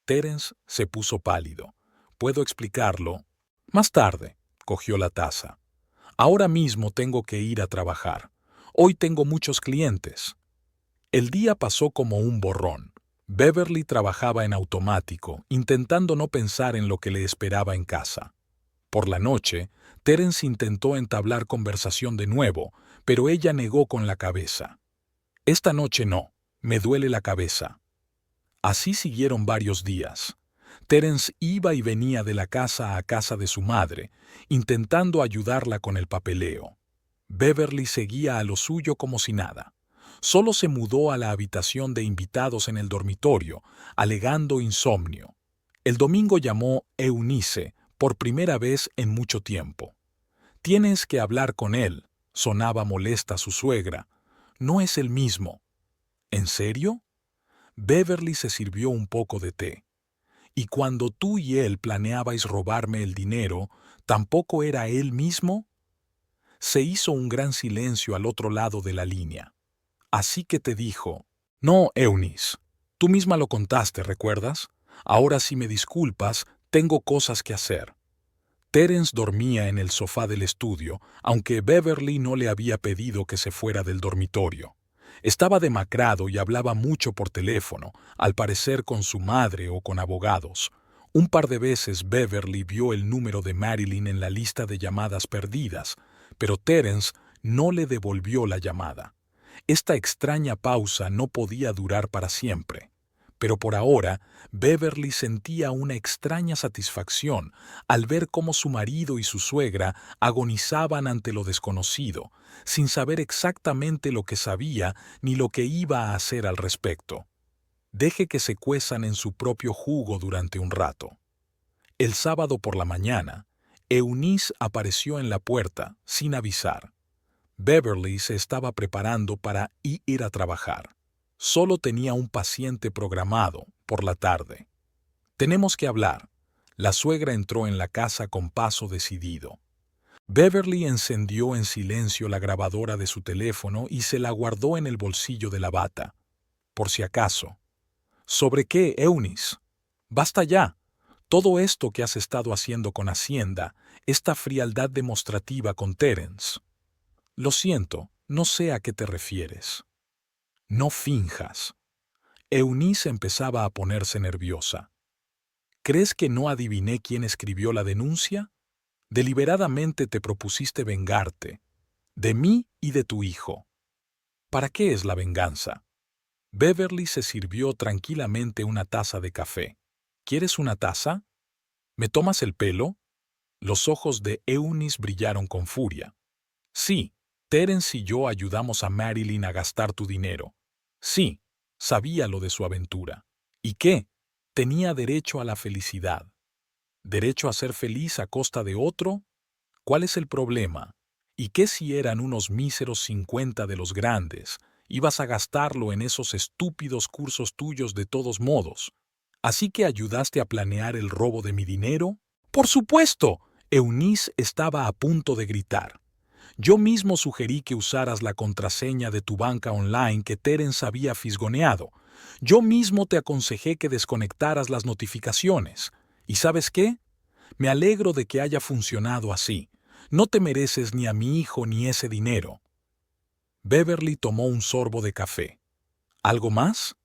Terence se puso pálido. ¿Puedo explicarlo? Más tarde, cogió la taza. Ahora mismo tengo que ir a trabajar. Hoy tengo muchos clientes. El día pasó como un borrón. Beverly trabajaba en automático, intentando no pensar en lo que le esperaba en casa. Por la noche, Terence intentó entablar conversación de nuevo, pero ella negó con la cabeza. Esta noche no, me duele la cabeza. Así siguieron varios días. Terence iba y venía de la casa a casa de su madre, intentando ayudarla con el papeleo. Beverly seguía a lo suyo como si nada. Solo se mudó a la habitación de invitados en el dormitorio, alegando insomnio. El domingo llamó Eunice por primera vez en mucho tiempo. «Tienes que hablar con él», sonaba molesta su suegra. «No es el mismo». ¿En serio? Beverly se sirvió un poco de té. «¿Y cuando tú y él planeabais robarme el dinero, tampoco era él mismo?» Se hizo un gran silencio al otro lado de la línea. Así que te dijo, «No, Eunice, Tú misma lo contaste, ¿recuerdas? Ahora si me disculpas, tengo cosas que hacer. Terence dormía en el sofá del estudio, aunque Beverly no le había pedido que se fuera del dormitorio. Estaba demacrado y hablaba mucho por teléfono, al parecer con su madre o con abogados. Un par de veces Beverly vio el número de Marilyn en la lista de llamadas perdidas, pero Terence no le devolvió la llamada. Esta extraña pausa no podía durar para siempre. Pero por ahora, Beverly sentía una extraña satisfacción al ver cómo su marido y su suegra agonizaban ante lo desconocido, sin saber exactamente lo que sabía ni lo que iba a hacer al respecto. Deje que se cuezan en su propio jugo durante un rato. El sábado por la mañana, Eunice apareció en la puerta, sin avisar. Beverly se estaba preparando para ir a trabajar. Solo tenía un paciente programado por la tarde. Tenemos que hablar. La suegra entró en la casa con paso decidido. Beverly encendió en silencio la grabadora de su teléfono y se la guardó en el bolsillo de la bata. Por si acaso. ¿Sobre qué, Eunice? Basta ya. Todo esto que has estado haciendo con Hacienda, esta frialdad demostrativa con Terence. Lo siento, no sé a qué te refieres. No finjas. Eunice empezaba a ponerse nerviosa. ¿Crees que no adiviné quién escribió la denuncia? Deliberadamente te propusiste vengarte, de mí y de tu hijo. ¿Para qué es la venganza? Beverly se sirvió tranquilamente una taza de café. ¿Quieres una taza? ¿Me tomas el pelo? Los ojos de Eunice brillaron con furia. Sí, Terence y yo ayudamos a Marilyn a gastar tu dinero. Sí, sabía lo de su aventura. ¿Y qué? Tenía derecho a la felicidad. ¿Derecho a ser feliz a costa de otro? ¿Cuál es el problema? ¿Y qué si eran unos míseros 50 de los grandes? Ibas a gastarlo en esos estúpidos cursos tuyos de todos modos. ¿Así que ayudaste a planear el robo de mi dinero? ¡Por supuesto! Eunice estaba a punto de gritar. Yo mismo sugerí que usaras la contraseña de tu banca online que Terence había fisgoneado. Yo mismo te aconsejé que desconectaras las notificaciones. ¿Y sabes qué? Me alegro de que haya funcionado así. No te mereces ni a mi hijo ni ese dinero. Beverly tomó un sorbo de café. ¿Algo más?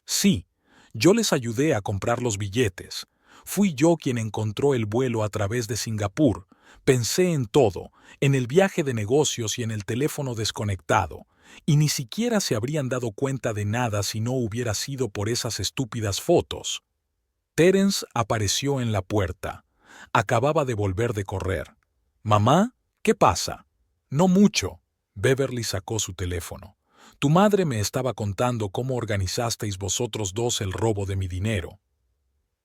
Sí, yo les ayudé a comprar los billetes. Fui yo quien encontró el vuelo a través de Singapur. Pensé en todo, en el viaje de negocios y en el teléfono desconectado, y ni siquiera se habrían dado cuenta de nada si no hubiera sido por esas estúpidas fotos. Terence apareció en la puerta. Acababa de volver de correr. «Mamá, ¿qué pasa?» «No mucho». Beverly sacó su teléfono. «Tu madre me estaba contando cómo organizasteis vosotros dos el robo de mi dinero».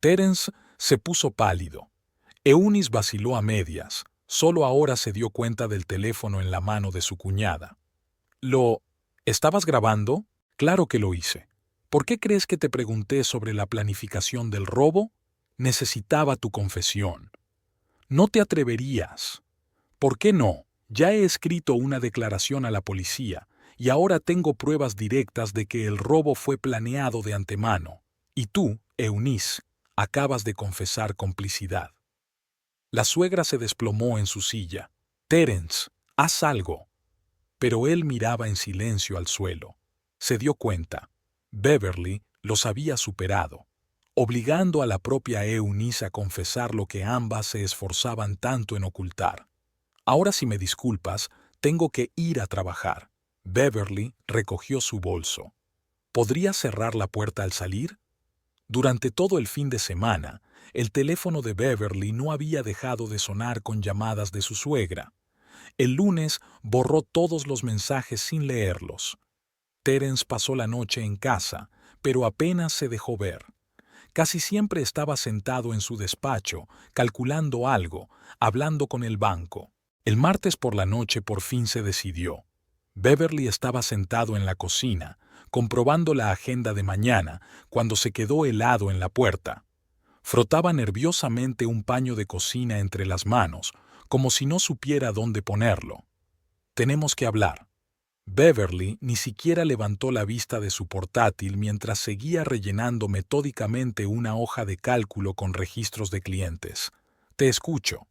Terence se puso pálido. Eunice vaciló a medias. Solo ahora se dio cuenta del teléfono en la mano de su cuñada. ¿Estabas grabando? Claro que lo hice. ¿Por qué crees que te pregunté sobre la planificación del robo? Necesitaba tu confesión. No te atreverías. ¿Por qué no? Ya he escrito una declaración a la policía y ahora tengo pruebas directas de que el robo fue planeado de antemano. Y tú, Eunice, acabas de confesar complicidad. La suegra se desplomó en su silla. «Terence, haz algo». Pero él miraba en silencio al suelo. Se dio cuenta. Beverly los había superado, obligando a la propia Eunice a confesar lo que ambas se esforzaban tanto en ocultar. «Ahora si me disculpas, tengo que ir a trabajar». Beverly recogió su bolso. ¿Podrías cerrar la puerta al salir? Durante todo el fin de semana, el teléfono de Beverly no había dejado de sonar con llamadas de su suegra. El lunes borró todos los mensajes sin leerlos. Terence pasó la noche en casa, pero apenas se dejó ver. Casi siempre estaba sentado en su despacho, calculando algo, hablando con el banco. El martes por la noche por fin se decidió. Beverly estaba sentado en la cocina, comprobando la agenda de mañana, cuando se quedó helado en la puerta. Frotaba nerviosamente un paño de cocina entre las manos, como si no supiera dónde ponerlo. «Tenemos que hablar». Beverly ni siquiera levantó la vista de su portátil mientras seguía rellenando metódicamente una hoja de cálculo con registros de clientes. «Te escucho».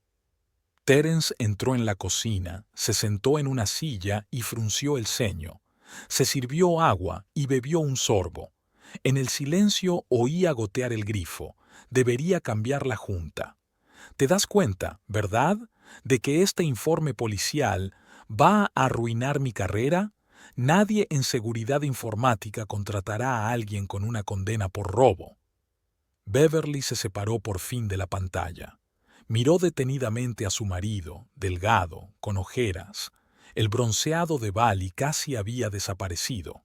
Terence entró en la cocina, se sentó en una silla y frunció el ceño. Se sirvió agua y bebió un sorbo. En el silencio oía gotear el grifo. Debería cambiar la junta. ¿Te das cuenta, verdad, de que este informe policial va a arruinar mi carrera? Nadie en seguridad informática contratará a alguien con una condena por robo. Beverly se separó por fin de la pantalla. Miró detenidamente a su marido, delgado, con ojeras. El bronceado de Bali casi había desaparecido.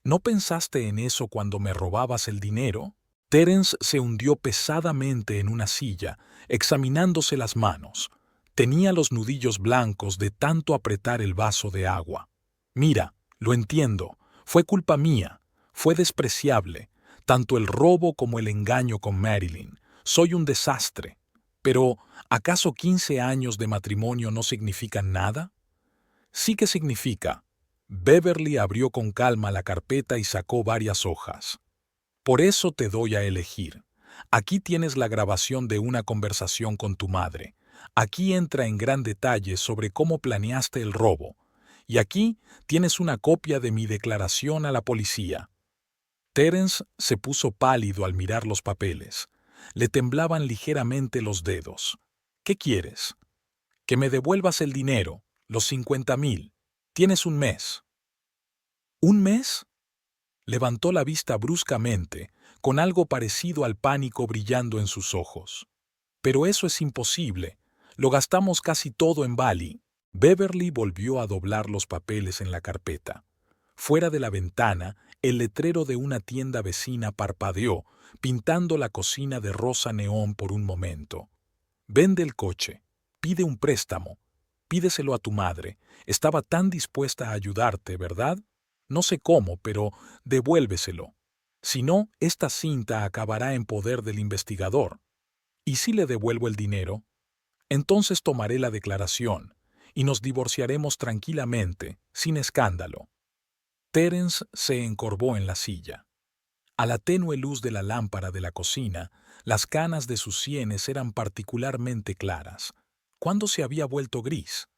¿No pensaste en eso cuando me robabas el dinero? Terence se hundió pesadamente en una silla, examinándose las manos. Tenía los nudillos blancos de tanto apretar el vaso de agua. Mira, lo entiendo. Fue culpa mía. Fue despreciable. Tanto el robo como el engaño con Marilyn. Soy un desastre. Pero, ¿acaso 15 años de matrimonio no significan nada? Sí que significa. Beverly abrió con calma la carpeta y sacó varias hojas. Por eso te doy a elegir. Aquí tienes la grabación de una conversación con tu madre. Aquí entra en gran detalle sobre cómo planeaste el robo. Y aquí tienes una copia de mi declaración a la policía. Terence se puso pálido al mirar los papeles. Le temblaban ligeramente los dedos. ¿Qué quieres? Que me devuelvas el dinero, los 50,000. Tienes un mes. ¿Un mes? Levantó la vista bruscamente, con algo parecido al pánico brillando en sus ojos. Pero eso es imposible. Lo gastamos casi todo en Bali. Beverly volvió a doblar los papeles en la carpeta. Fuera de la ventana, el letrero de una tienda vecina parpadeó, pintando la cocina de rosa neón por un momento. Vende el coche. Pide un préstamo. Pídeselo a tu madre. Estaba tan dispuesta a ayudarte, ¿verdad? No sé cómo, pero devuélveselo. Si no, esta cinta acabará en poder del investigador. ¿Y si le devuelvo el dinero? Entonces tomaré la declaración y nos divorciaremos tranquilamente, sin escándalo. Terence se encorvó en la silla. A la tenue luz de la lámpara de la cocina, las canas de sus sienes eran particularmente claras. ¿Cuándo se había vuelto gris?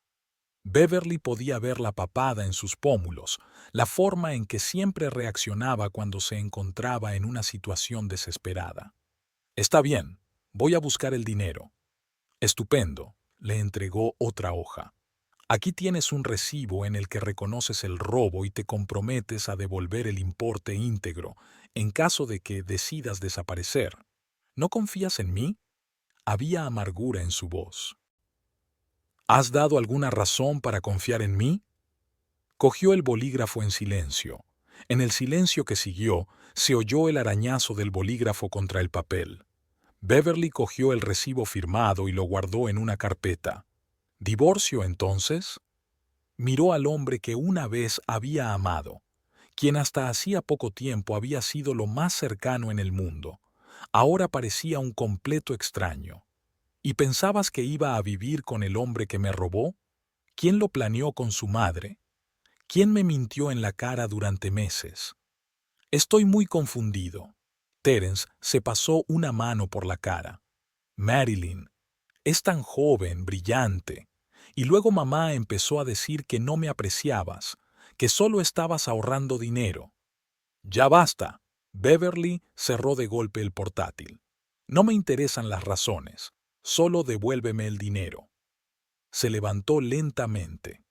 Beverly podía ver la papada en sus pómulos, la forma en que siempre reaccionaba cuando se encontraba en una situación desesperada. Está bien, voy a buscar el dinero. Estupendo, le entregó otra hoja. Aquí tienes un recibo en el que reconoces el robo y te comprometes a devolver el importe íntegro en caso de que decidas desaparecer. ¿No confías en mí? Había amargura en su voz. ¿Has dado alguna razón para confiar en mí? Cogió el bolígrafo en silencio. En el silencio que siguió, se oyó el arañazo del bolígrafo contra el papel. Beverly cogió el recibo firmado y lo guardó en una carpeta. ¿Divorcio, entonces? Miró al hombre que una vez había amado, quien hasta hacía poco tiempo había sido lo más cercano en el mundo. Ahora parecía un completo extraño. ¿Y pensabas que iba a vivir con el hombre que me robó? ¿Quién lo planeó con su madre? ¿Quién me mintió en la cara durante meses? Estoy muy confundido. Terence se pasó una mano por la cara. Marilyn, es tan joven, brillante. Y luego mamá empezó a decir que no me apreciabas, que solo estabas ahorrando dinero. Ya basta. Beverly cerró de golpe el portátil. No me interesan las razones. Solo devuélveme el dinero. Se levantó lentamente.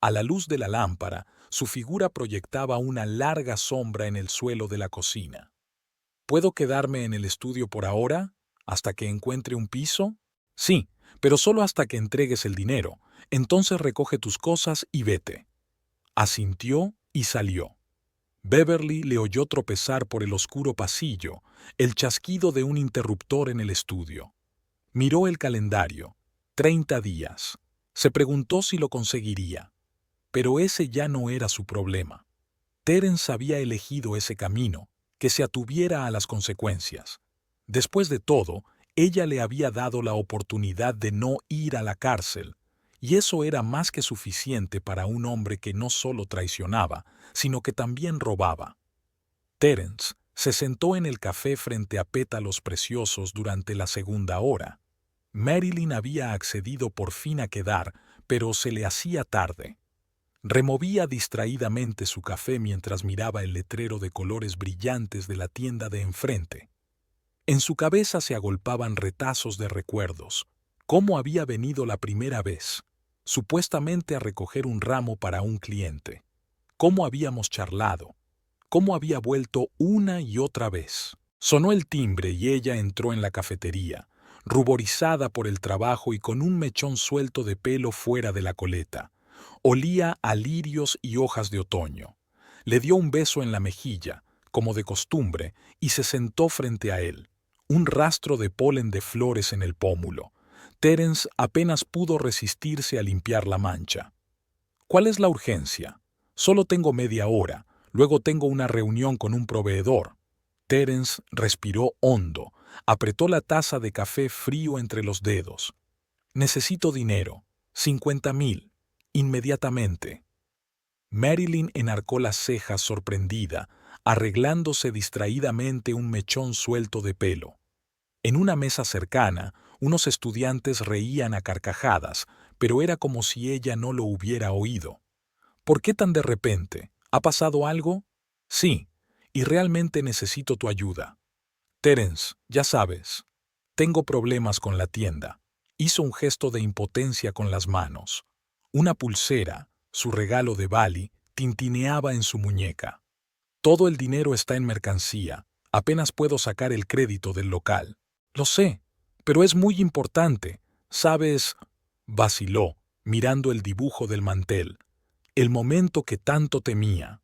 A la luz de la lámpara, su figura proyectaba una larga sombra en el suelo de la cocina. ¿Puedo quedarme en el estudio por ahora? ¿Hasta que encuentre un piso? Sí, pero solo hasta que entregues el dinero. Entonces recoge tus cosas y vete. Asintió y salió. Beverly le oyó tropezar por el oscuro pasillo, el chasquido de un interruptor en el estudio. Miró el calendario. 30 días. Se preguntó si lo conseguiría. Pero ese ya no era su problema. Terence había elegido ese camino, que se atuviera a las consecuencias. Después de todo, ella le había dado la oportunidad de no ir a la cárcel, y eso era más que suficiente para un hombre que no solo traicionaba, sino que también robaba. Terence se sentó en el café frente a pétalos preciosos durante la segunda hora. Marilyn había accedido por fin a quedar, pero se le hacía tarde. Removía distraídamente su café mientras miraba el letrero de colores brillantes de la tienda de enfrente. En su cabeza se agolpaban retazos de recuerdos. Cómo había venido la primera vez, supuestamente a recoger un ramo para un cliente. Cómo habíamos charlado. Cómo había vuelto una y otra vez. Sonó el timbre y ella entró en la cafetería, ruborizada por el trabajo y con un mechón suelto de pelo fuera de la coleta. Olía a lirios y hojas de otoño. Le dio un beso en la mejilla, como de costumbre, y se sentó frente a él. Un rastro de polen de flores en el pómulo. Terence apenas pudo resistirse a limpiar la mancha. ¿Cuál es la urgencia? Solo tengo media hora, luego tengo una reunión con un proveedor. Terence respiró hondo, apretó la taza de café frío entre los dedos. Necesito dinero, 50,000, inmediatamente. Marilyn enarcó las cejas sorprendida, arreglándose distraídamente un mechón suelto de pelo. En una mesa cercana, unos estudiantes reían a carcajadas, pero era como si ella no lo hubiera oído. ¿Por qué tan de repente? ¿Ha pasado algo? Sí, y realmente necesito tu ayuda. Terence, ya sabes, tengo problemas con la tienda. Hizo un gesto de impotencia con las manos. Una pulsera, su regalo de Bali, tintineaba en su muñeca. Todo el dinero está en mercancía. Apenas puedo sacar el crédito del local. Lo sé, pero es muy importante. ¿Sabes? Vaciló, mirando el dibujo del mantel. El momento que tanto temía.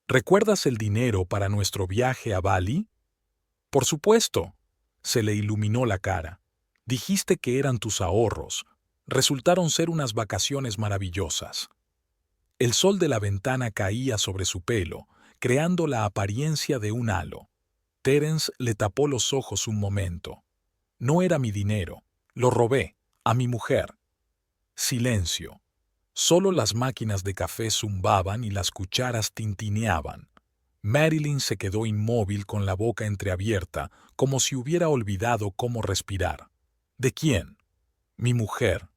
¿Recuerdas el dinero para nuestro viaje a Bali? Por supuesto. Se le iluminó la cara. Dijiste que eran tus ahorros. Resultaron ser unas vacaciones maravillosas. El sol de la ventana caía sobre su pelo, creando la apariencia de un halo. Terence le tapó los ojos un momento. No era mi dinero. Lo robé. A mi mujer. Silencio. Solo las máquinas de café zumbaban y las cucharas tintineaban. Marilyn se quedó inmóvil con la boca entreabierta, como si hubiera olvidado cómo respirar. ¿De quién? Mi mujer,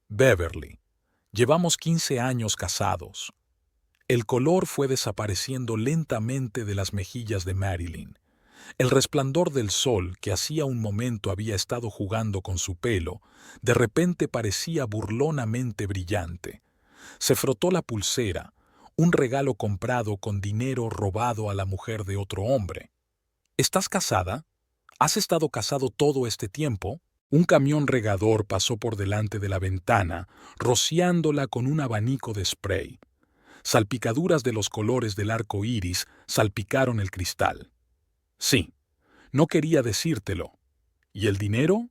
Beverly. Llevamos 15 años casados. El color fue desapareciendo lentamente de las mejillas de Marilyn. El resplandor del sol, que hacía un momento había estado jugando con su pelo, de repente parecía burlonamente brillante. Se frotó la pulsera, un regalo comprado con dinero robado a la mujer de otro hombre. ¿Estás casada? ¿Has estado casado todo este tiempo? Un camión regador pasó por delante de la ventana, rociándola con un abanico de spray. Salpicaduras de los colores del arco iris salpicaron el cristal. Sí, no quería decírtelo. ¿Y el dinero?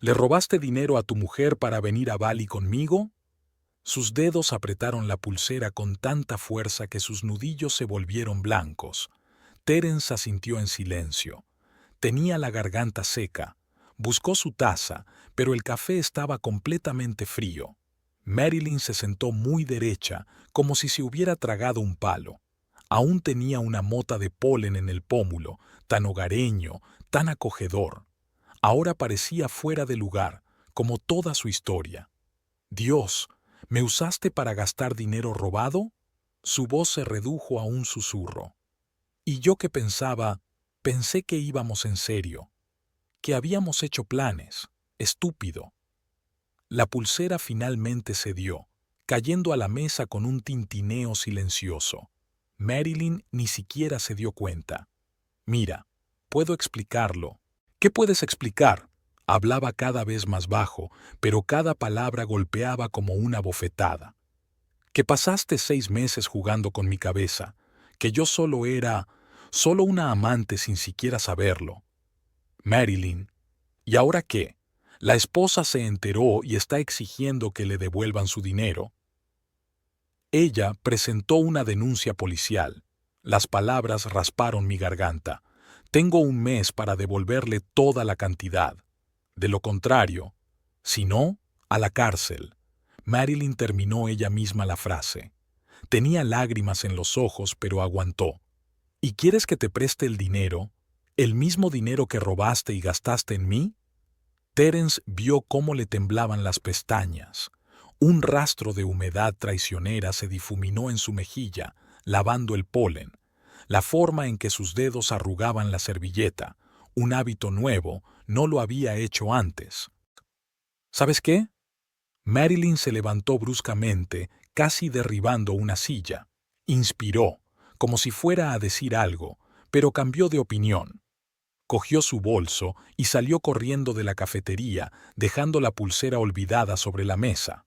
¿Le robaste dinero a tu mujer para venir a Bali conmigo? Sus dedos apretaron la pulsera con tanta fuerza que sus nudillos se volvieron blancos. Terence asintió en silencio. Tenía la garganta seca. Buscó su taza, pero el café estaba completamente frío. Marilyn se sentó muy derecha, como si se hubiera tragado un palo. Aún tenía una mota de polen en el pómulo, tan hogareño, tan acogedor. Ahora parecía fuera de lugar, como toda su historia. Dios, ¿me usaste para gastar dinero robado? Su voz se redujo a un susurro. Y yo que pensé que íbamos en serio, que habíamos hecho planes. Estúpido. La pulsera finalmente cedió, cayendo a la mesa con un tintineo silencioso. Marilyn ni siquiera se dio cuenta. Mira, puedo explicarlo. ¿Qué puedes explicar? Hablaba cada vez más bajo, pero cada palabra golpeaba como una bofetada. Que pasaste 6 meses jugando con mi cabeza, que yo solo era una amante sin siquiera saberlo. Marilyn, ¿y ahora qué? La esposa se enteró y está exigiendo que le devuelvan su dinero. Ella presentó una denuncia policial. Las palabras rasparon mi garganta. Tengo 1 mes para devolverle toda la cantidad. De lo contrario, si no, a la cárcel. Marilyn terminó ella misma la frase. Tenía lágrimas en los ojos, pero aguantó. ¿Y quieres que te preste el dinero? ¿El mismo dinero que robaste y gastaste en mí? Terence vio cómo le temblaban las pestañas. Un rastro de humedad traicionera se difuminó en su mejilla, lavando el polen. La forma en que sus dedos arrugaban la servilleta, un hábito nuevo, no lo había hecho antes. ¿Sabes qué? Marilyn se levantó bruscamente, casi derribando una silla. Inspiró, como si fuera a decir algo, pero cambió de opinión. Cogió su bolso y salió corriendo de la cafetería, dejando la pulsera olvidada sobre la mesa.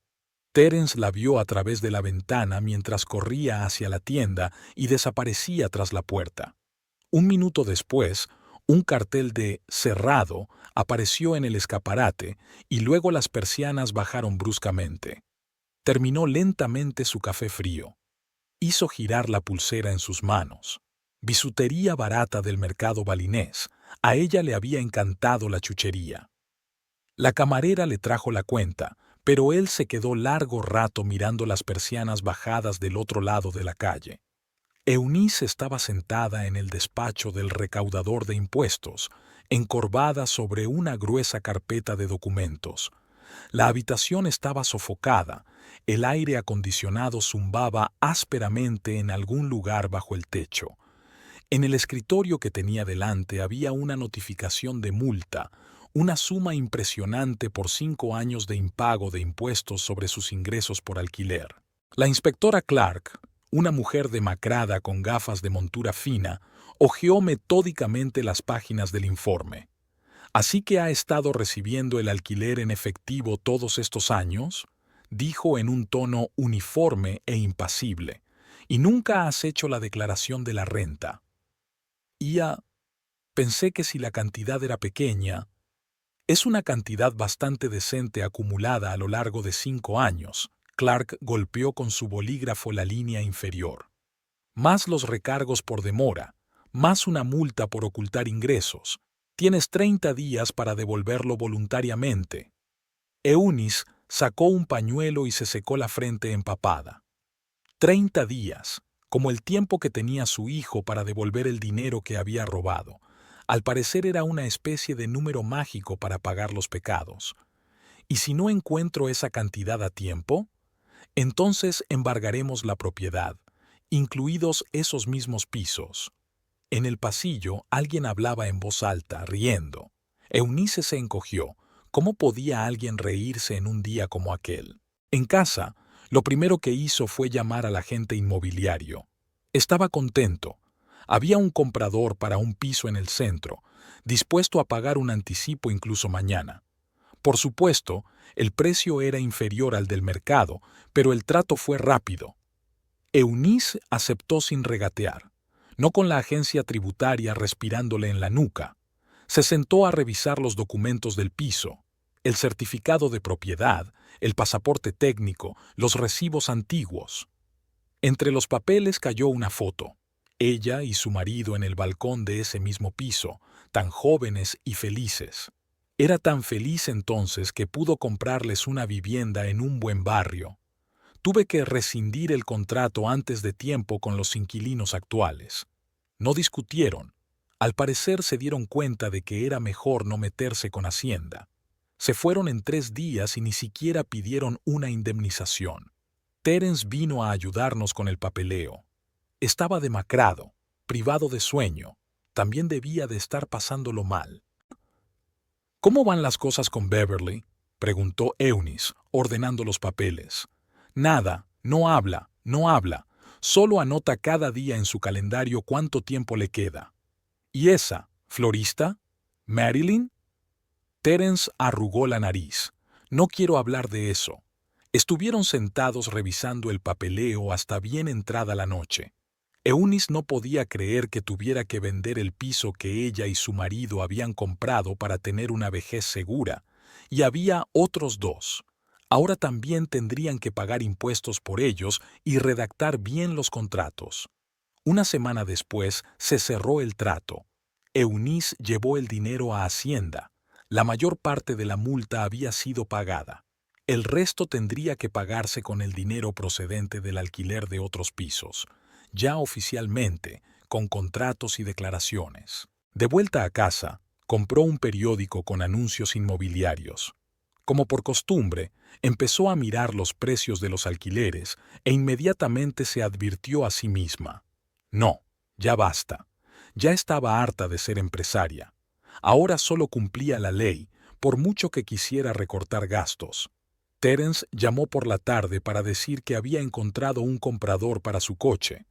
Terence la vio a través de la ventana mientras corría hacia la tienda y desaparecía tras la puerta. Un minuto después, un cartel de "cerrado" apareció en el escaparate y luego las persianas bajaron bruscamente. Terminó lentamente su café frío. Hizo girar la pulsera en sus manos. Bisutería barata del mercado balinés. A ella le había encantado la chuchería. La camarera le trajo la cuenta, pero él se quedó largo rato mirando las persianas bajadas del otro lado de la calle. Eunice estaba sentada en el despacho del recaudador de impuestos, encorvada sobre una gruesa carpeta de documentos. La habitación estaba sofocada, el aire acondicionado zumbaba ásperamente en algún lugar bajo el techo. En el escritorio que tenía delante había una notificación de multa, una suma impresionante por 5 años de impago de impuestos sobre sus ingresos por alquiler. La inspectora Clark, una mujer demacrada con gafas de montura fina, hojeó metódicamente las páginas del informe. ¿Así que ha estado recibiendo el alquiler en efectivo todos estos años?, dijo en un tono uniforme e impasible. ¿Y nunca has hecho la declaración de la renta? Pensé que si la cantidad era pequeña, es una cantidad bastante decente acumulada a lo largo de 5 años. Clark golpeó con su bolígrafo la línea inferior. Más los recargos por demora, más una multa por ocultar ingresos. Tienes 30 días para devolverlo voluntariamente. Eunice sacó un pañuelo y se secó la frente empapada. 30 días, como el tiempo que tenía su hijo para devolver el dinero que había robado. Al parecer era una especie de número mágico para pagar los pecados. ¿Y si no encuentro esa cantidad a tiempo? Entonces embargaremos la propiedad, incluidos esos mismos pisos. En el pasillo alguien hablaba en voz alta, riendo. Eunice se encogió. ¿Cómo podía alguien reírse en un día como aquel? En casa, lo primero que hizo fue llamar al agente inmobiliario. Estaba contento. Había un comprador para un piso en el centro, dispuesto a pagar un anticipo incluso mañana. Por supuesto, el precio era inferior al del mercado, pero el trato fue rápido. Eunice aceptó sin regatear, no con la agencia tributaria respirándole en la nuca. Se sentó a revisar los documentos del piso, el certificado de propiedad, el pasaporte técnico, los recibos antiguos. Entre los papeles cayó una foto. Ella y su marido en el balcón de ese mismo piso, tan jóvenes y felices. Era tan feliz entonces que pudo comprarles una vivienda en un buen barrio. Tuve que rescindir el contrato antes de tiempo con los inquilinos actuales. No discutieron. Al parecer se dieron cuenta de que era mejor no meterse con Hacienda. Se fueron en 3 días y ni siquiera pidieron una indemnización. Terence vino a ayudarnos con el papeleo. Estaba demacrado, privado de sueño. También debía de estar pasándolo mal. ¿Cómo van las cosas con Beverly?, preguntó Eunice, ordenando los papeles. Nada, no habla. Solo anota cada día en su calendario cuánto tiempo le queda. ¿Y esa, florista? ¿Marilyn? Terence arrugó la nariz. No quiero hablar de eso. Estuvieron sentados revisando el papeleo hasta bien entrada la noche. Eunice no podía creer que tuviera que vender el piso que ella y su marido habían comprado para tener una vejez segura, y había otros 2. Ahora también tendrían que pagar impuestos por ellos y redactar bien los contratos. Una semana después se cerró el trato. Eunice llevó el dinero a Hacienda. La mayor parte de la multa había sido pagada. El resto tendría que pagarse con el dinero procedente del alquiler de otros pisos, ya oficialmente, con contratos y declaraciones. De vuelta a casa, compró un periódico con anuncios inmobiliarios. Como por costumbre, empezó a mirar los precios de los alquileres e inmediatamente se advirtió a sí misma: no, ya basta. Ya estaba harta de ser empresaria. Ahora solo cumplía la ley, por mucho que quisiera recortar gastos. Terence llamó por la tarde para decir que había encontrado un comprador para su coche.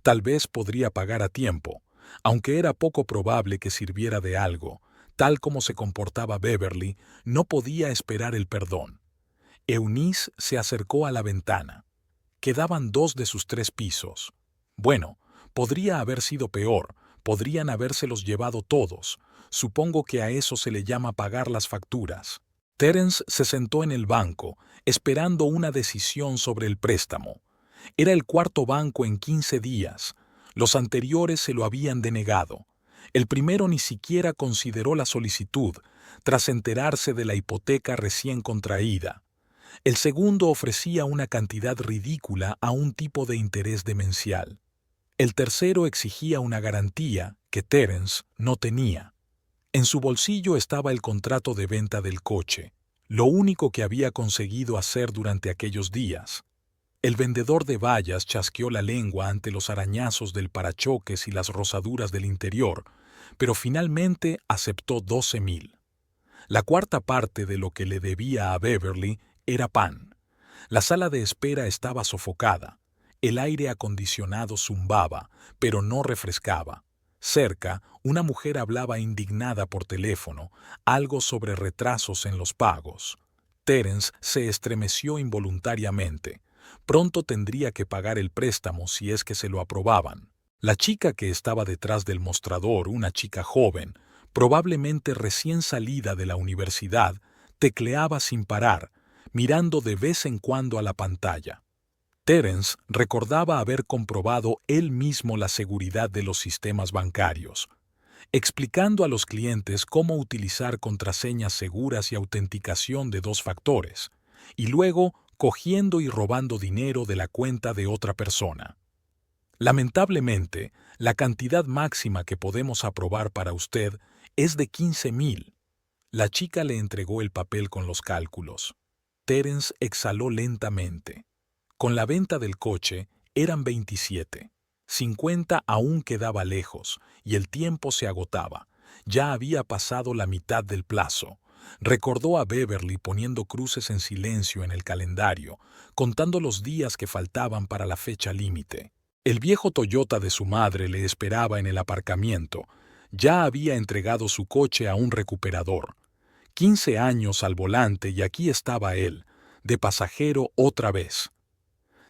Tal vez podría pagar a tiempo, aunque era poco probable que sirviera de algo. Tal como se comportaba Beverly, no podía esperar el perdón. Eunice se acercó a la ventana. Quedaban 2 de sus 3 pisos. Bueno, podría haber sido peor, podrían habérselos llevado todos. Supongo que a eso se le llama pagar las facturas. Terence se sentó en el banco, esperando una decisión sobre el préstamo. Era el 4.º banco en 15 días. Los anteriores se lo habían denegado. El primero ni siquiera consideró la solicitud, tras enterarse de la hipoteca recién contraída. El segundo ofrecía una cantidad ridícula a un tipo de interés demencial. El tercero exigía una garantía que Terence no tenía. En su bolsillo estaba el contrato de venta del coche, lo único que había conseguido hacer durante aquellos días. El vendedor de vallas chasqueó la lengua ante los arañazos del parachoques y las rozaduras del interior, pero finalmente aceptó 12,000. La cuarta parte de lo que le debía a Beverly era pan. La sala de espera estaba sofocada. El aire acondicionado zumbaba, pero no refrescaba. Cerca, una mujer hablaba indignada por teléfono, algo sobre retrasos en los pagos. Terence se estremeció involuntariamente. Pronto tendría que pagar el préstamo si es que se lo aprobaban. La chica que estaba detrás del mostrador, una chica joven, probablemente recién salida de la universidad, tecleaba sin parar, mirando de vez en cuando a la pantalla. Terence recordaba haber comprobado él mismo la seguridad de los sistemas bancarios, explicando a los clientes cómo utilizar contraseñas seguras y autenticación de 2 factores, y luego cogiendo y robando dinero de la cuenta de otra persona. Lamentablemente, la cantidad máxima que podemos aprobar para usted es de 15,000. La chica le entregó el papel con los cálculos. Terence exhaló lentamente. Con la venta del coche eran 27. 50 aún quedaba lejos y el tiempo se agotaba. Ya había pasado la mitad del plazo. Recordó a Beverly poniendo cruces en silencio en el calendario, contando los días que faltaban para la fecha límite. El viejo Toyota de su madre le esperaba en el aparcamiento. Ya había entregado su coche a un recuperador. 15 años al volante y aquí estaba él, de pasajero otra vez.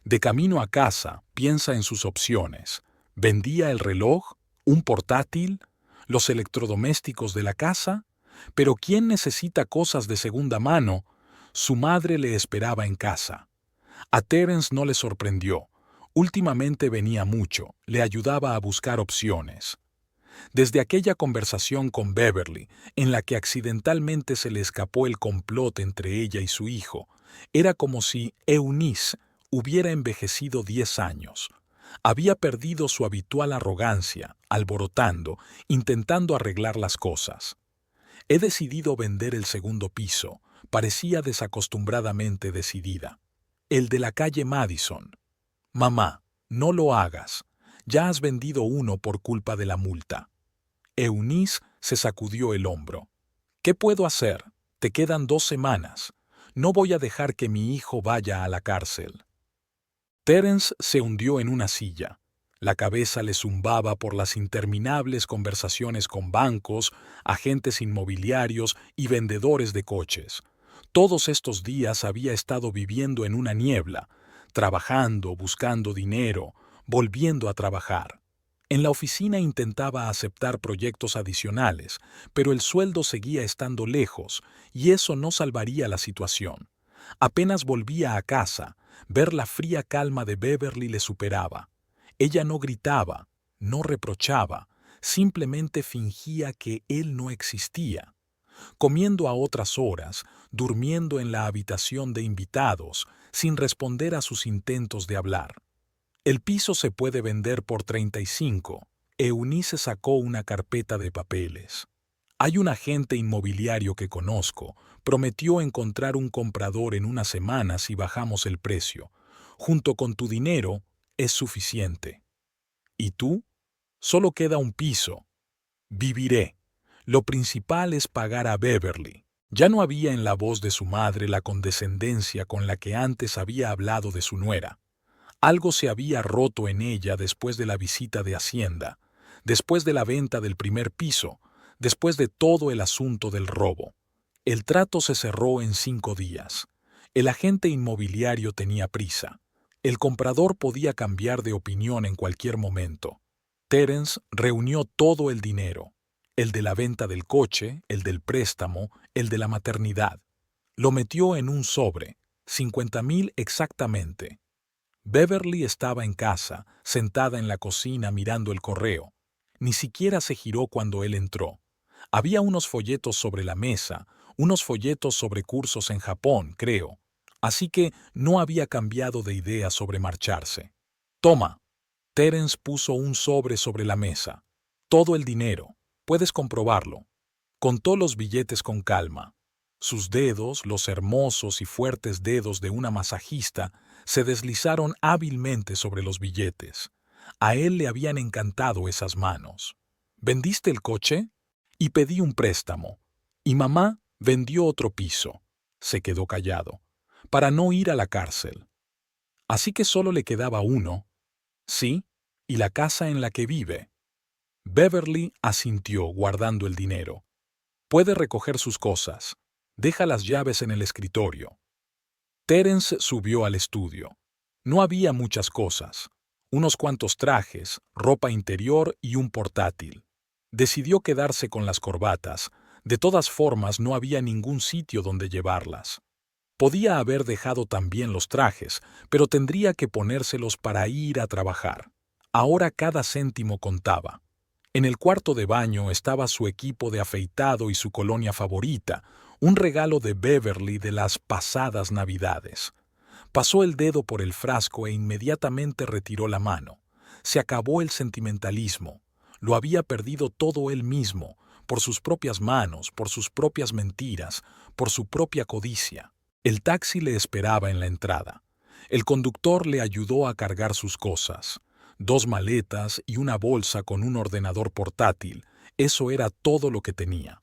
De camino a casa, piensa en sus opciones. ¿Vendía el reloj? ¿Un portátil? ¿Los electrodomésticos de la casa? Pero ¿quién necesita cosas de segunda mano? Su madre le esperaba en casa. A Terence no le sorprendió. Últimamente venía mucho, le ayudaba a buscar opciones. Desde aquella conversación con Beverly, en la que accidentalmente se le escapó el complot entre ella y su hijo, era como si Eunice hubiera envejecido 10 años. Había perdido su habitual arrogancia, alborotando, intentando arreglar las cosas. He decidido vender el segundo piso, parecía desacostumbradamente decidida. El de la calle Madison. Mamá, no lo hagas. Ya has vendido uno por culpa de la multa. Eunice se sacudió el hombro. ¿Qué puedo hacer? Te quedan 2 semanas. No voy a dejar que mi hijo vaya a la cárcel. Terence se hundió en una silla. La cabeza le zumbaba por las interminables conversaciones con bancos, agentes inmobiliarios y vendedores de coches. Todos estos días había estado viviendo en una niebla, trabajando, buscando dinero, volviendo a trabajar. En la oficina intentaba aceptar proyectos adicionales, pero el sueldo seguía estando lejos, y eso no salvaría la situación. Apenas volvía a casa, ver la fría calma de Beverly le superaba. Ella no gritaba, no reprochaba, simplemente fingía que él no existía. comiendo a otras horas, durmiendo en la habitación de invitados, sin responder a sus intentos de hablar. El piso se puede vender por 35. Eunice sacó una carpeta de papeles. Hay un agente inmobiliario que conozco. Prometió encontrar un comprador en unas semanas si bajamos el precio. Junto con tu dinero, es suficiente. ¿Y tú? Solo queda un piso. Viviré. Lo principal es pagar a Beverly. Ya no había en la voz de su madre la condescendencia con la que antes había hablado de su nuera. Algo se había roto en ella después de la visita de Hacienda, después de la venta del primer piso, después de todo el asunto del robo. El trato se cerró en 5 días. El agente inmobiliario tenía prisa. El comprador podía cambiar de opinión en cualquier momento. Terence reunió todo el dinero, el de la venta del coche, el del préstamo, el de la maternidad. Lo metió en un sobre, 50,000 exactamente. Beverly estaba en casa, sentada en la cocina mirando el correo. Ni siquiera se giró cuando él entró. Había unos folletos sobre la mesa, unos folletos sobre cursos en Japón, creo. Así que no había cambiado de idea sobre marcharse. Toma. Terence puso un sobre la mesa. Todo el dinero. Puedes comprobarlo. Contó los billetes con calma. Sus dedos, los hermosos y fuertes dedos de una masajista, se deslizaron hábilmente sobre los billetes. A él le habían encantado esas manos. ¿Vendiste el coche? Y pedí un préstamo. Y mamá vendió otro piso. Se quedó callado, para no ir a la cárcel. Así que solo le quedaba uno. Sí, y la casa en la que vive. Beverly asintió guardando el dinero. Puede recoger sus cosas. Deja las llaves en el escritorio. Terence subió al estudio. No había muchas cosas. Unos cuantos trajes, ropa interior y un portátil. Decidió quedarse con las corbatas. De todas formas, no había ningún sitio donde llevarlas. Podía haber dejado también los trajes, pero tendría que ponérselos para ir a trabajar. Ahora cada céntimo contaba. En el cuarto de baño estaba su equipo de afeitado y su colonia favorita, un regalo de Beverly de las pasadas Navidades. Pasó el dedo por el frasco e inmediatamente retiró la mano. Se acabó el sentimentalismo. Lo había perdido todo él mismo, por sus propias manos, por sus propias mentiras, por su propia codicia. El taxi le esperaba en la entrada. El conductor le ayudó a cargar sus cosas. 2 maletas y una bolsa con un ordenador portátil. Eso era todo lo que tenía.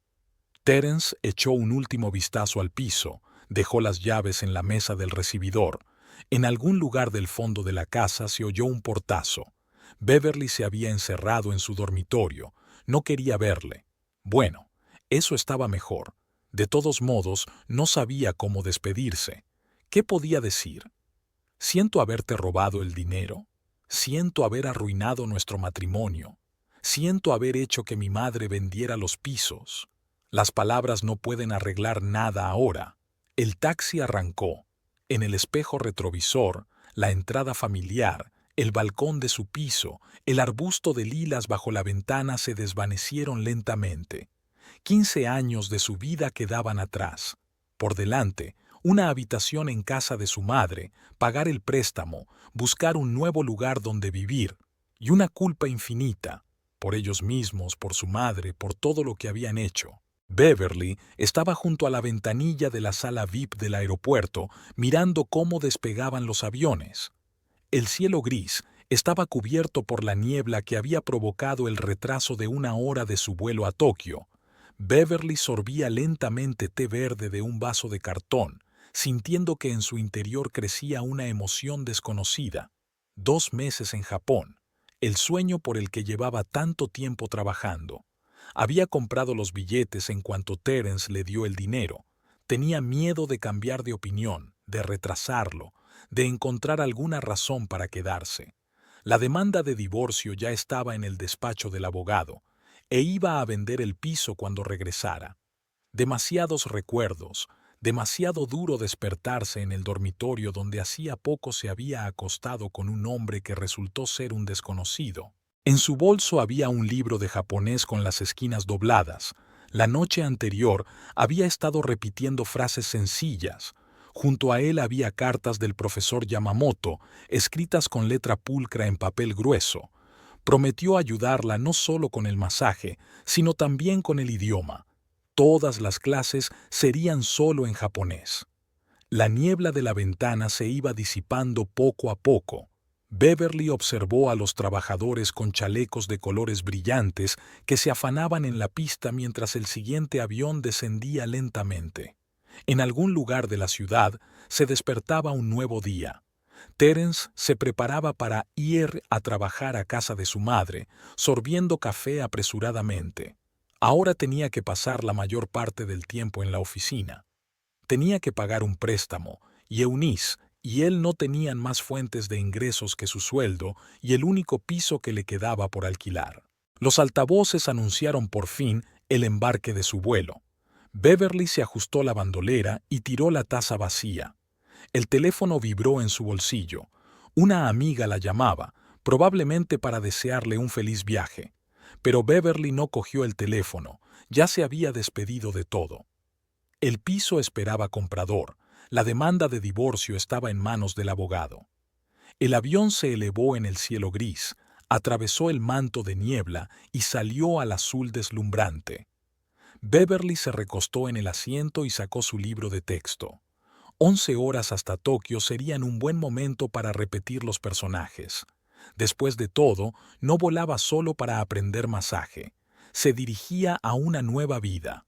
Terence echó un último vistazo al piso, dejó las llaves en la mesa del recibidor. En algún lugar del fondo de la casa se oyó un portazo. Beverly se había encerrado en su dormitorio. No quería verle. Bueno, eso estaba mejor. De todos modos, no sabía cómo despedirse. ¿Qué podía decir? Siento haberte robado el dinero. Siento haber arruinado nuestro matrimonio. Siento haber hecho que mi madre vendiera los pisos. Las palabras no pueden arreglar nada ahora. El taxi arrancó. En el espejo retrovisor, la entrada familiar, el balcón de su piso, el arbusto de lilas bajo la ventana se desvanecieron lentamente. 15 años de su vida quedaban atrás. Por delante, una habitación en casa de su madre, pagar el préstamo, buscar un nuevo lugar donde vivir, y una culpa infinita, por ellos mismos, por su madre, por todo lo que habían hecho. Beverly estaba junto a la ventanilla de la sala VIP del aeropuerto, mirando cómo despegaban los aviones. El cielo gris estaba cubierto por la niebla que había provocado el retraso de 1 hora de su vuelo a Tokio. Beverly sorbía lentamente té verde de un vaso de cartón, sintiendo que en su interior crecía una emoción desconocida. 2 meses en Japón, el sueño por el que llevaba tanto tiempo trabajando. Había comprado los billetes en cuanto Terence le dio el dinero. Tenía miedo de cambiar de opinión, de retrasarlo, de encontrar alguna razón para quedarse. La demanda de divorcio ya estaba en el despacho del abogado, e iba a vender el piso cuando regresara. Demasiados recuerdos, demasiado duro despertarse en el dormitorio donde hacía poco se había acostado con un hombre que resultó ser un desconocido. En su bolso había un libro de japonés con las esquinas dobladas. La noche anterior había estado repitiendo frases sencillas. Junto a él había cartas del profesor Yamamoto, escritas con letra pulcra en papel grueso. Prometió ayudarla no solo con el masaje, sino también con el idioma. Todas las clases serían solo en japonés. La niebla de la ventana se iba disipando poco a poco. Beverly observó a los trabajadores con chalecos de colores brillantes que se afanaban en la pista mientras el siguiente avión descendía lentamente. En algún lugar de la ciudad se despertaba un nuevo día. Terence se preparaba para ir a trabajar a casa de su madre, sorbiendo café apresuradamente. Ahora tenía que pasar la mayor parte del tiempo en la oficina. Tenía que pagar un préstamo, y Eunice y él no tenían más fuentes de ingresos que su sueldo y el único piso que le quedaba por alquilar. Los altavoces anunciaron por fin el embarque de su vuelo. Beverly se ajustó la bandolera y tiró la taza vacía. El teléfono vibró en su bolsillo. Una amiga la llamaba, probablemente para desearle un feliz viaje. Pero Beverly no cogió el teléfono, ya se había despedido de todo. El piso esperaba comprador. La demanda de divorcio estaba en manos del abogado. El avión se elevó en el cielo gris, atravesó el manto de niebla y salió al azul deslumbrante. Beverly se recostó en el asiento y sacó su libro de texto. 11 horas hasta Tokio serían un buen momento para repetir los personajes. Después de todo, no volaba solo para aprender masaje. Se dirigía a una nueva vida.